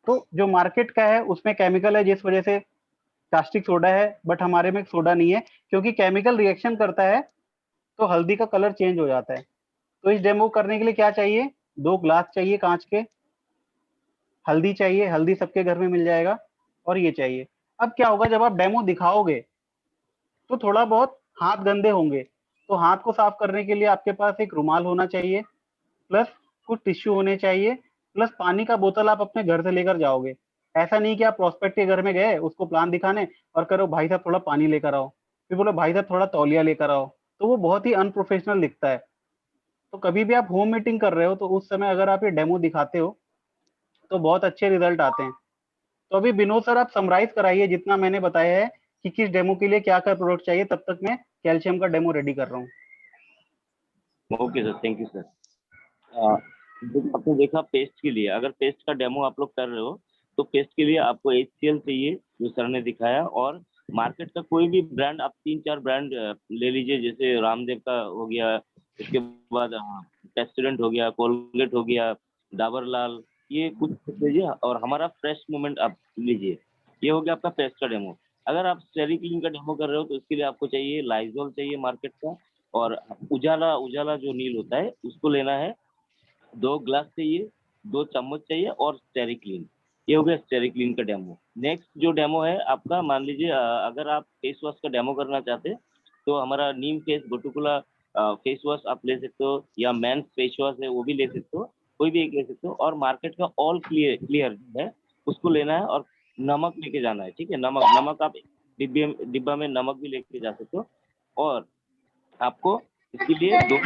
तो जो मार्केट का है उसमें केमिकल है, जिस वजह से कास्टिक सोडा है, बट हमारे में सोडा नहीं है, क्योंकि केमिकल रिएक्शन करता है तो हल्दी का कलर चेंज हो जाता है। तो इस डेमो करने के लिए क्या चाहिए? 2 ग्लास चाहिए कांच के, हल्दी चाहिए, हल्दी सबके घर में मिल जाएगा, और ये चाहिए। अब क्या होगा, जब आप डेमो दिखाओगे तो थोड़ा बहुत हाथ गंदे होंगे, तो हाथ को साफ करने के लिए आपके पास एक रुमाल होना चाहिए, प्लस कुछ टिश्यू होने चाहिए, प्लस पानी का बोतल आप अपने घर से लेकर जाओगे। ऐसा नहीं कि आप प्रोस्पेक्ट के घर में गए उसको प्लान दिखाने और करो भाई साहब थोड़ा पानी लेकर आओ, फिर बोलो भाई साहब थोड़ा तौलिया लेकर आओ, तो वो बहुत ही अनप्रोफेशनल दिखता है। तो कभी भी आप होम मीटिंग कर रहे हो तो उस समय अगर आप ये डेमो दिखाते हो तो बहुत अच्छे रिजल्ट आते हैं। तो अभी विनोद सर आप समराइज कराइए जितना मैंने बताया है कि किस डेमो के लिए क्या क्या प्रोडक्ट चाहिए, तब तक मैं कैल्शियम का डेमो रेडी कर रहा हूँ। Okay sir, thank you sir. आपने देखा पेस्ट के लिए, अगर पेस्ट का डेमो आप लोग कर रहे हो तो पेस्ट के लिए आपको HCL चाहिए जो सर ने दिखाया, और मार्केट का कोई भी ब्रांड आप 3-4 ब्रांड ले लीजिए, जैसे रामदेव का हो गया, इसके बाद पेस्टोडेंट हो गया, कोलगेट हो गया, डाबर लाल, ये कुछ लीजिए, और हमारा फ्रेश मूवमेंट आप लीजिए। ये हो गया आपका पेस्ट का डेमो। अगर आप स्टेरी क्लीन का डेमो कर रहे हो तो इसके लिए आपको चाहिए लाइजोल चाहिए मार्केट का, और उजाला उजाला जो नील होता है उसको लेना है। 2 ग्लास चाहिए, 2 चम्मच चाहिए, और स्टेरी क्लीन। ये हो गया स्टेरी क्लीन का डेमो। नेक्स्ट जो डेमो है आपका, मान लीजिए अगर आप फेस वॉश का डेमो करना चाहते हैं तो हमारा नीम फेस गोटुकुला फेस वॉश आप ले सकते हो, या मेंस फेस वॉश है वो भी ले सकते हो, कोई भी एक ले सकते हो। और मार्केट का ऑल क्लियर है उसको लेना है, और नमक लेके जाना है। ठीक है, नमक आप डिब्बा में नमक भी लेके जा सकते हो। और आपको इसके लिए 2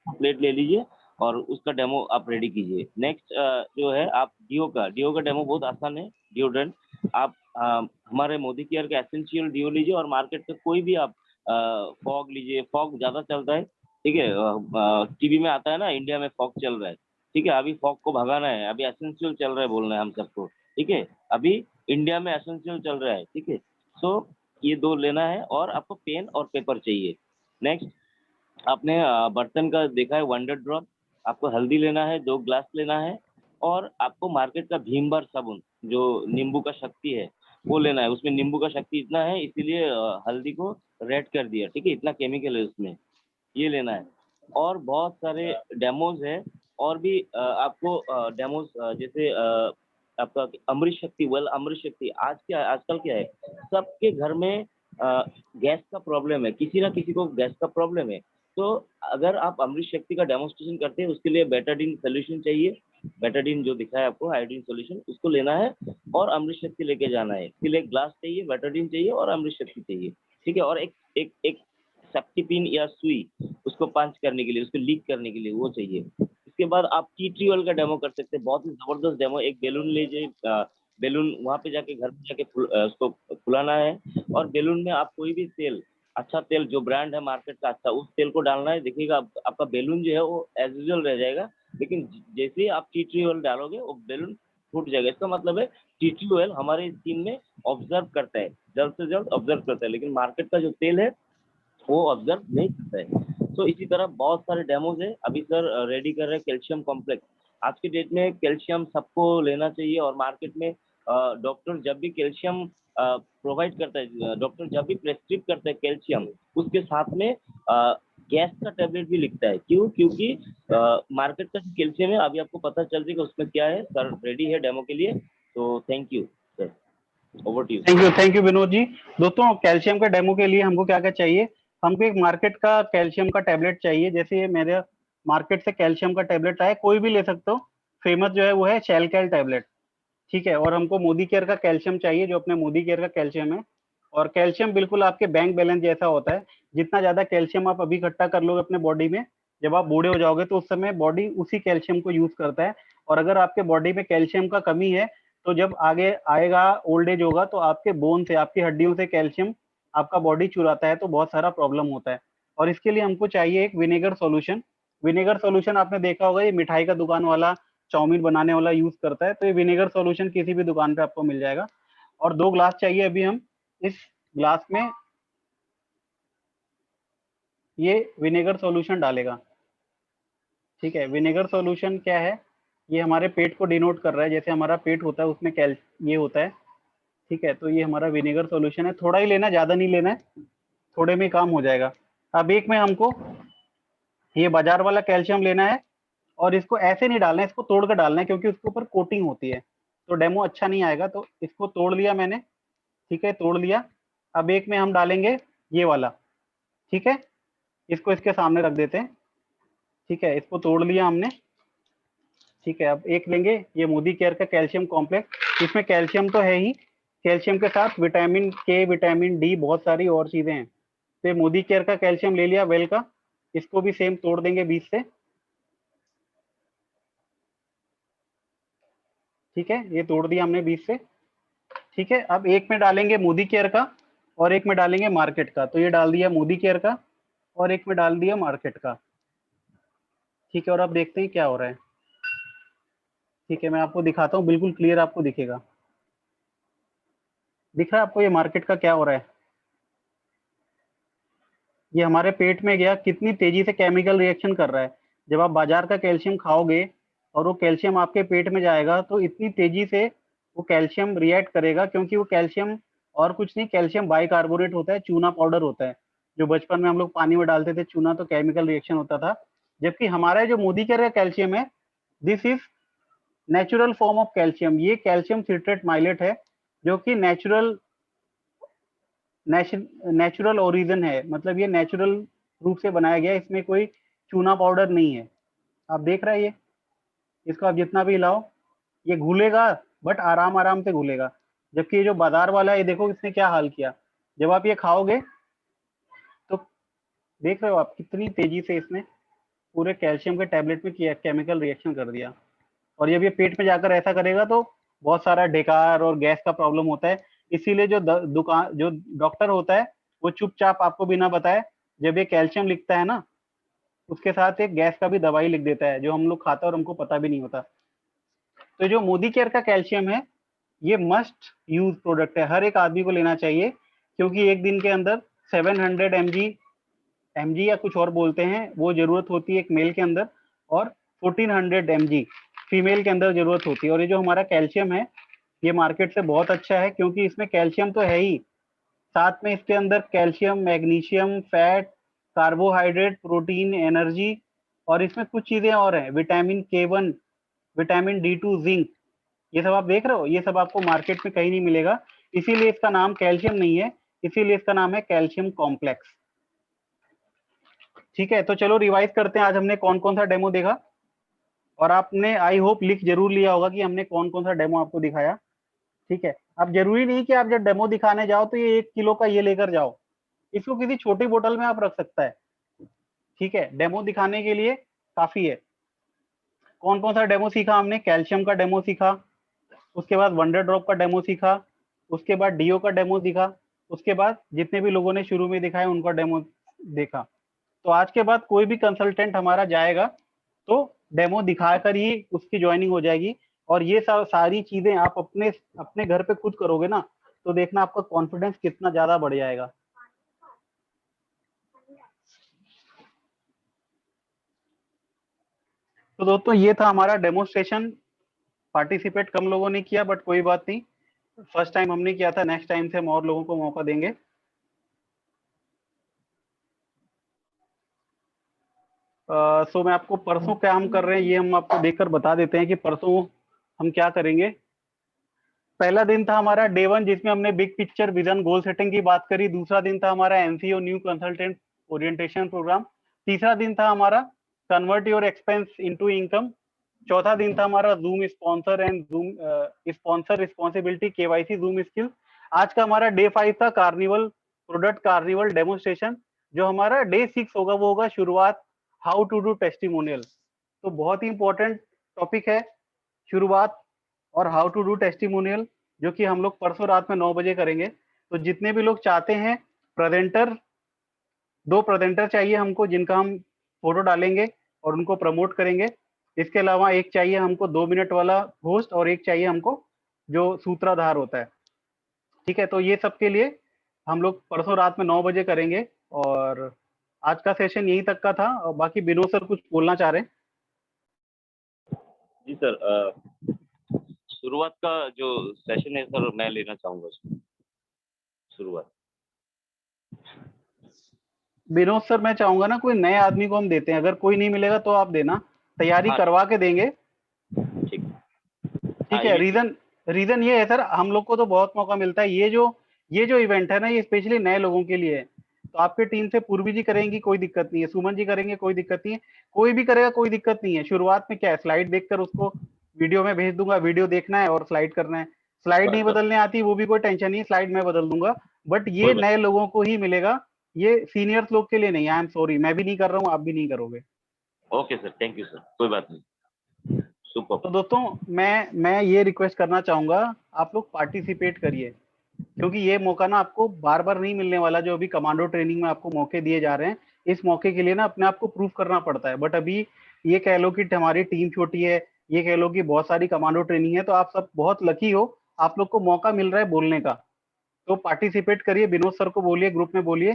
प्लेट ले लीजिए और उसका डेमो आप रेडी कीजिए। नेक्स्ट जो है आप डिओ का डेमो बहुत आसान है। डिओड्रेंट आप हमारे मोदी केयर का एसेंशियल डिओ लीजिए, और मार्केट का कोई भी आप फॉग लीजिए। फॉग ज़्यादा चलता है, ठीक है, टीवी में आता है ना, इंडिया में फॉग चल रहा है, ठीक है, अभी फॉग को भगाना है, अभी एसेंशियल चल रहा है बोलना है हम सबको, ठीक है, अभी इंडिया में एसेंशियल चल रहा है, ठीक है। सो ये 2 लेना है, और आपको पेन और पेपर चाहिए। नेक्स्ट आपने बर्तन का देखा है वंडर ड्रॉप, आपको हल्दी लेना है, 2 ग्लास लेना है, और आपको मार्केट का भीम बार साबुन जो नींबू का शक्ति है वो लेना है। उसमें नींबू का शक्ति इतना है इसीलिए हल्दी को रेड कर दिया, ठीक है, इतना केमिकल है उसमें, ये लेना है। और बहुत सारे डेमोज है, और भी आपको डेमोज जैसे आपका अमृत शक्ति, अमृत शक्ति आजकल क्या है, सबके घर में गैस का प्रॉब्लम है, किसी ना किसी को गैस का प्रॉब्लम है। तो अगर आप अमृत शक्ति का डेमोन्स्ट्रेशन करते हैं उसके लिए बेटाडीन सोल्यूशन चाहिए, बेटाडीन जो दिखा है आपको आयोडीन सोल्यूशन, उसको लेना है और अमृत शक्ति लेके जाना है। इसके लिए ग्लास चाहिए, बेटाडीन चाहिए और अमृत शक्ति चाहिए, ठीक है। और एक एक एक सेफ्टी पिन या सुई उसको पंच करने के लिए, उसको लीक करने के लिए वो चाहिए। इसके बाद आप टी ट्री ऑयल का डेमो कर सकते हैं, बहुत ही जबरदस्त डेमो। एक बेलून लीजिए, बेलून वहाँ पे जाके घर पे जाके उसको फुलाना है, और बेलून में आप कोई भी तेल, अच्छा तेल जो ब्रांड है मार्केट का अच्छा, उस तेल को डालना है। देखिएगा आपका बेलून जो है वो एज यूजुअल रह जाएगा, लेकिन जैसे ही आप टी ट्री ऑयल डालोगे वो बेलून फूट जाएगा। इसका मतलब है टी ट्री ऑयल हमारे स्किन में ऑब्जर्व करता है, जल्द से जल्द ऑब्जर्व करता है, लेकिन मार्केट का जो तेल है वो ऑब्जर्व नहीं करता है। तो इसी तरह बहुत सारे डेमोज है। अभी सर रेडी कर रहे हैं कैल्शियम कॉम्प्लेक्स। आज के डेट में कैल्शियम सबको लेना चाहिए, और मार्केट में डॉक्टर जब भी कैल्शियम प्रोवाइड करता है, डॉक्टर जब भी प्रेस्क्रिब करता है कैल्शियम, उसके साथ में गैस का टेबलेट भी लिखता है। क्यों? क्योंकि मार्केट का जो कैल्शियम है अभी आपको पता चल जाएगा उसमें क्या है। सर रेडी है डेमो के लिए, तो thank you sir, over to you. Thank you Vinod ji. दोस्तों कैल्शियम के डेमो के लिए हमको क्या क्या चाहिए, हमको एक मार्केट का कैल्शियम का टैबलेट चाहिए। जैसे ये मेरे मार्केट से कैल्शियम का टैबलेट आया, कोई भी ले सकते हो, फेमस जो है वो है शेलकैल टैबलेट, ठीक है। और हमको मोदी केयर का कैल्शियम चाहिए, जो अपने मोदी केयर का कैल्शियम है। और कैल्शियम बिल्कुल आपके बैंक बैलेंस जैसा होता है, जितना ज्यादा कैल्शियम आप अभी इकट्ठा कर लोगे अपने बॉडी में, जब आप बूढ़े हो जाओगे तो उस समय बॉडी उसी कैल्शियम को यूज करता है। और अगर आपके बॉडी में कैल्शियम का कमी है तो जब आगे आएगा, ओल्ड एज होगा, तो आपके बोन से, आपकी हड्डियों से कैल्शियम आपका बॉडी चुराता है, तो बहुत सारा प्रॉब्लम होता है। और इसके लिए हमको चाहिए एक विनेगर सॉल्यूशन। विनेगर सॉल्यूशन आपने देखा होगा, ये मिठाई का दुकान वाला, चाउमीन बनाने वाला यूज करता है, तो ये विनेगर सॉल्यूशन किसी भी दुकान पे आपको मिल जाएगा। और 2 ग्लास चाहिए अभी हम इस ग्लास में ये विनेगर सॉल्यूशन डालेगा, ठीक है। विनेगर सॉल्यूशन क्या है, ये हमारे पेट को डिनोट कर रहा है, जैसे हमारा पेट होता है उसमें ये होता है, ठीक है। तो ये हमारा विनेगर सॉल्यूशन है, थोड़ा ही लेना, ज्यादा नहीं लेना है, थोड़े में काम हो जाएगा। अब एक में हमको ये बाजार वाला कैल्शियम लेना है, और इसको ऐसे नहीं डालना है, इसको तोड़ कर डालना है, क्योंकि उसके ऊपर कोटिंग होती है, तो डेमो अच्छा नहीं आएगा। तो इसको तोड़ लिया मैंने, ठीक है, तोड़ लिया। अब एक में हम डालेंगे ये वाला, ठीक है, इसको इसके सामने रख देते हैं, ठीक है, इसको तोड़ लिया हमने, ठीक है। अब एक लेंगे ये मोदी केयर का कैल्शियम कॉम्प्लेक्स, इसमें कैल्शियम तो है ही, कैल्शियम के साथ विटामिन के, विटामिन डी, बहुत सारी और चीजें हैं। तो ये मोदी केयर का कैल्शियम ले लिया वेल का, इसको भी सेम तोड़ देंगे 20 से, ठीक है, ये तोड़ दिया हमने 20 से, ठीक है। अब एक में डालेंगे मोदी केयर का और एक में डालेंगे मार्केट का, तो ये डाल दिया मोदी केयर का और एक में डाल दिया मार्केट का, ठीक है। और अब देखते हैं क्या हो रहा है, ठीक है, मैं आपको दिखाता हूँ, बिल्कुल क्लियर आपको दिखेगा। दिख रहा है आपको ये मार्केट का क्या हो रहा है, ये हमारे पेट में गया, कितनी तेजी से केमिकल रिएक्शन कर रहा है। जब आप बाजार का कैल्शियम खाओगे और वो कैल्शियम आपके पेट में जाएगा, तो इतनी तेजी से वो कैल्शियम रिएक्ट करेगा, क्योंकि वो कैल्शियम और कुछ नहीं, कैल्शियम बाइकार्बोनेट होता है, चूना पाउडर होता है, जो बचपन में हम लोग पानी में डालते थे चूना, तो केमिकल रिएक्शन होता था। जबकि हमारा जो मोदी केयर का कैल्शियम है, this is natural form of calcium, ये कैल्शियम सिट्रेट माइलेट है, जो कि नेचुरल ओरिजिन है, मतलब ये नेचुरल रूप से बनाया गया है, इसमें कोई चूना पाउडर नहीं है। आप देख रहे हैं ये, इसको आप जितना भी हिलाओ ये घुलेगा, बट आराम आराम से घुलेगा। जबकि ये जो बाजार वाला है, ये देखो इसने क्या हाल किया, जब आप ये खाओगे तो देख रहे हो आप कितनी तेजी से इसने पूरे कैल्शियम के टैबलेट में केमिकल रिएक्शन कर दिया। और जब ये पेट में जाकर ऐसा करेगा तो बहुत सारा ढेकार और गैस का प्रॉब्लम होता है। इसीलिए जो डॉक्टर होता है वो चुपचाप आपको बिना बताए जब ये कैल्शियम लिखता है ना, उसके साथ एक गैस का भी दवाई लिख देता है, जो हम लोग खाते हैं और हमको पता भी नहीं होता। तो जो मोदी केयर का कैल्शियम है, ये मस्ट यूज प्रोडक्ट है, हर एक आदमी को लेना चाहिए, क्योंकि एक दिन के अंदर 700 mg या कुछ और बोलते हैं, वो जरूरत होती है एक मेल के अंदर, और 1400 mg फीमेल के अंदर जरूरत होती है। और ये जो हमारा कैल्शियम है, ये मार्केट से बहुत अच्छा है, क्योंकि इसमें कैल्शियम तो है ही, साथ में इसके अंदर calcium, magnesium, fat, carbohydrate, protein, energy, और इसमें कुछ चीजें और हैं, vitamin K1, vitamin D2, zinc, ये सब आप देख रहे हो, ये सब आपको मार्केट में कहीं नहीं मिलेगा। इसीलिए इसका नाम कैल्शियम नहीं है, इसीलिए इसका नाम है कैल्शियम कॉम्प्लेक्स, ठीक है। तो चलो रिवाइज करते हैं, आज हमने कौन कौन सा डेमो देखा, और आपने आई होप लिख जरूर लिया होगा कि हमने कौन कौन सा डेमो आपको दिखाया, ठीक है। अब जरूरी नहीं कि आप जब डेमो दिखाने जाओ तो ये 1 किलो का ये लेकर जाओ, इसको किसी छोटी बोतल में आप रख सकता है, ठीक है, डेमो दिखाने के लिए काफी है। कौन कौन सा डेमो सीखा हमने, कैल्शियम का डेमो सीखा, उसके बाद वंडर ड्रॉप का डेमो सीखा, उसके बाद डीओ का डेमो सीखा, उसके बाद जितने भी लोगों ने शुरू में दिखाया उनका डेमो देखा। तो आज के बाद कोई भी कंसल्टेंट हमारा जाएगा तो डेमो दिखाकर ही उसकी ज्वाइनिंग हो जाएगी। और ये सारी चीजें आप अपने घर पे खुद करोगे ना, तो देखना आपका कॉन्फिडेंस कितना ज्यादा बढ़ जाएगा। तो दोस्तों ये था हमारा डेमोस्ट्रेशन, पार्टिसिपेट कम लोगों ने किया, बट कोई बात नहीं, फर्स्ट टाइम हमने किया था, नेक्स्ट टाइम से हम और लोगों को मौका देंगे। सो मैं आपको परसों क्या हम कर रहे हैं ये हम आपको देखकर बता देते हैं कि परसों हम क्या करेंगे। पहला दिन था हमारा डे 1 जिसमें हमने big picture vision goal setting की बात करी। दूसरा दिन था हमारा NCO new consultant orientation programme. तीसरा दिन था हमारा convert your expense into income. चौथा दिन था हमारा zoom sponsor and zoom sponsor responsibility KYC zoom skills. आज का हमारा डे 5 था कार्निवल प्रोडक्ट कार्निवल डेमोन्स्ट्रेशन। जो हमारा डे 6 होगा वो होगा शुरुआत हाउ टू डू टेस्टिमोनियल। तो बहुत ही इंपॉर्टेंट टॉपिक है शुरुआत और हाउ टू डू टेस्टिमोनियल, जो कि हम लोग परसों रात में 9 बजे करेंगे। तो जितने भी लोग चाहते हैं प्रेजेंटर, 2 प्रेजेंटर चाहिए हमको जिनका हम फोटो डालेंगे और उनको प्रमोट करेंगे। इसके अलावा एक चाहिए हमको 2 मिनट वाला होस्ट और एक चाहिए हमको जो सूत्रधार होता है। ठीक है, तो ये सबके लिए हम लोग परसों रात में 9 बजे करेंगे। और आज का सेशन यहीं तक का था और बाकी विनोद सर कुछ बोलना चाह रहे हैं। जी सर, शुरुआत का जो सेशन है सर मैं लेना चाहूंगा शुरुआत। विनोद सर मैं चाहूंगा ना कोई नए आदमी को हम देते हैं, अगर कोई नहीं मिलेगा तो आप देना, तैयारी हाँ। करवा के देंगे। ठीक ठीक है, रीजन ये है सर, हम लोग को तो बहुत मौका मिलता है। ये जो इवेंट है ना ये स्पेशली नए लोगों के लिए है। तो आपके टीम से पूर्वी जी करेंगी कोई दिक्कत नहीं है, सुमन जी करेंगे कोई दिक्कत नहीं है, कोई भी करेगा कोई दिक्कत नहीं है। शुरुआत में क्या है, स्लाइड देखकर उसको वीडियो में भेज दूंगा, वीडियो देखना है और स्लाइड करना है। स्लाइड नहीं बदलने आती वो भी कोई टेंशन नहीं, स्लाइड मैं बदल दूंगा। बट ये नए लोगों को ही मिलेगा, ये सीनियर्स लोग के लिए नहीं। आई एम सॉरी, मैं भी नहीं कर रहा हूँ, आप भी नहीं करोगे। Okay sir, thank you sir, कोई बात नहीं। सुपर। तो दोस्तों मैं ये रिक्वेस्ट करना चाहूंगा, आप लोग पार्टिसिपेट करिए, क्योंकि ये मौका ना आपको बार बार नहीं मिलने वाला। जो अभी कमांडो ट्रेनिंग में आपको मौके दिए जा रहे हैं, इस मौके के लिए ना अपने आप को प्रूफ करना पड़ता है। बट अभी ये कह लो कि हमारी टीम छोटी है, ये कह लो कि बहुत सारी कमांडो ट्रेनिंग है, तो आप सब बहुत लकी हो, आप लोग को मौका मिल रहा है बोलने का। तो पार्टिसिपेट करिए, विनोद सर को बोलिए, ग्रुप में बोलिए,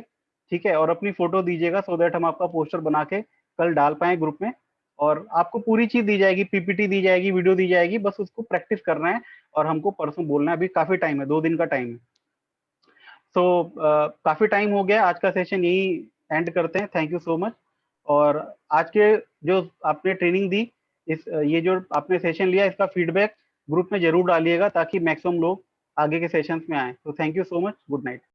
ठीक है। और अपनी फोटो दीजिएगा सो दैट हम आपका पोस्टर बना के कल डाल पाए ग्रुप में। और आपको पूरी चीज दी जाएगी, पीपीटी दी जाएगी, वीडियो दी जाएगी, बस उसको प्रैक्टिस करना है और हमको परसों बोलना है। अभी काफी टाइम है, 2 दिन का टाइम है। तो काफी टाइम हो गया, आज का सेशन यही एंड करते हैं। Thank you so much. और आज के जो आपने ट्रेनिंग दी, ये जो आपने सेशन लिया, इसका फीडबैक ग्रुप में जरूर डालिएगा ताकि मैक्सिमम लोग आगे के सेशंस में आए। तो thank you so much, good night.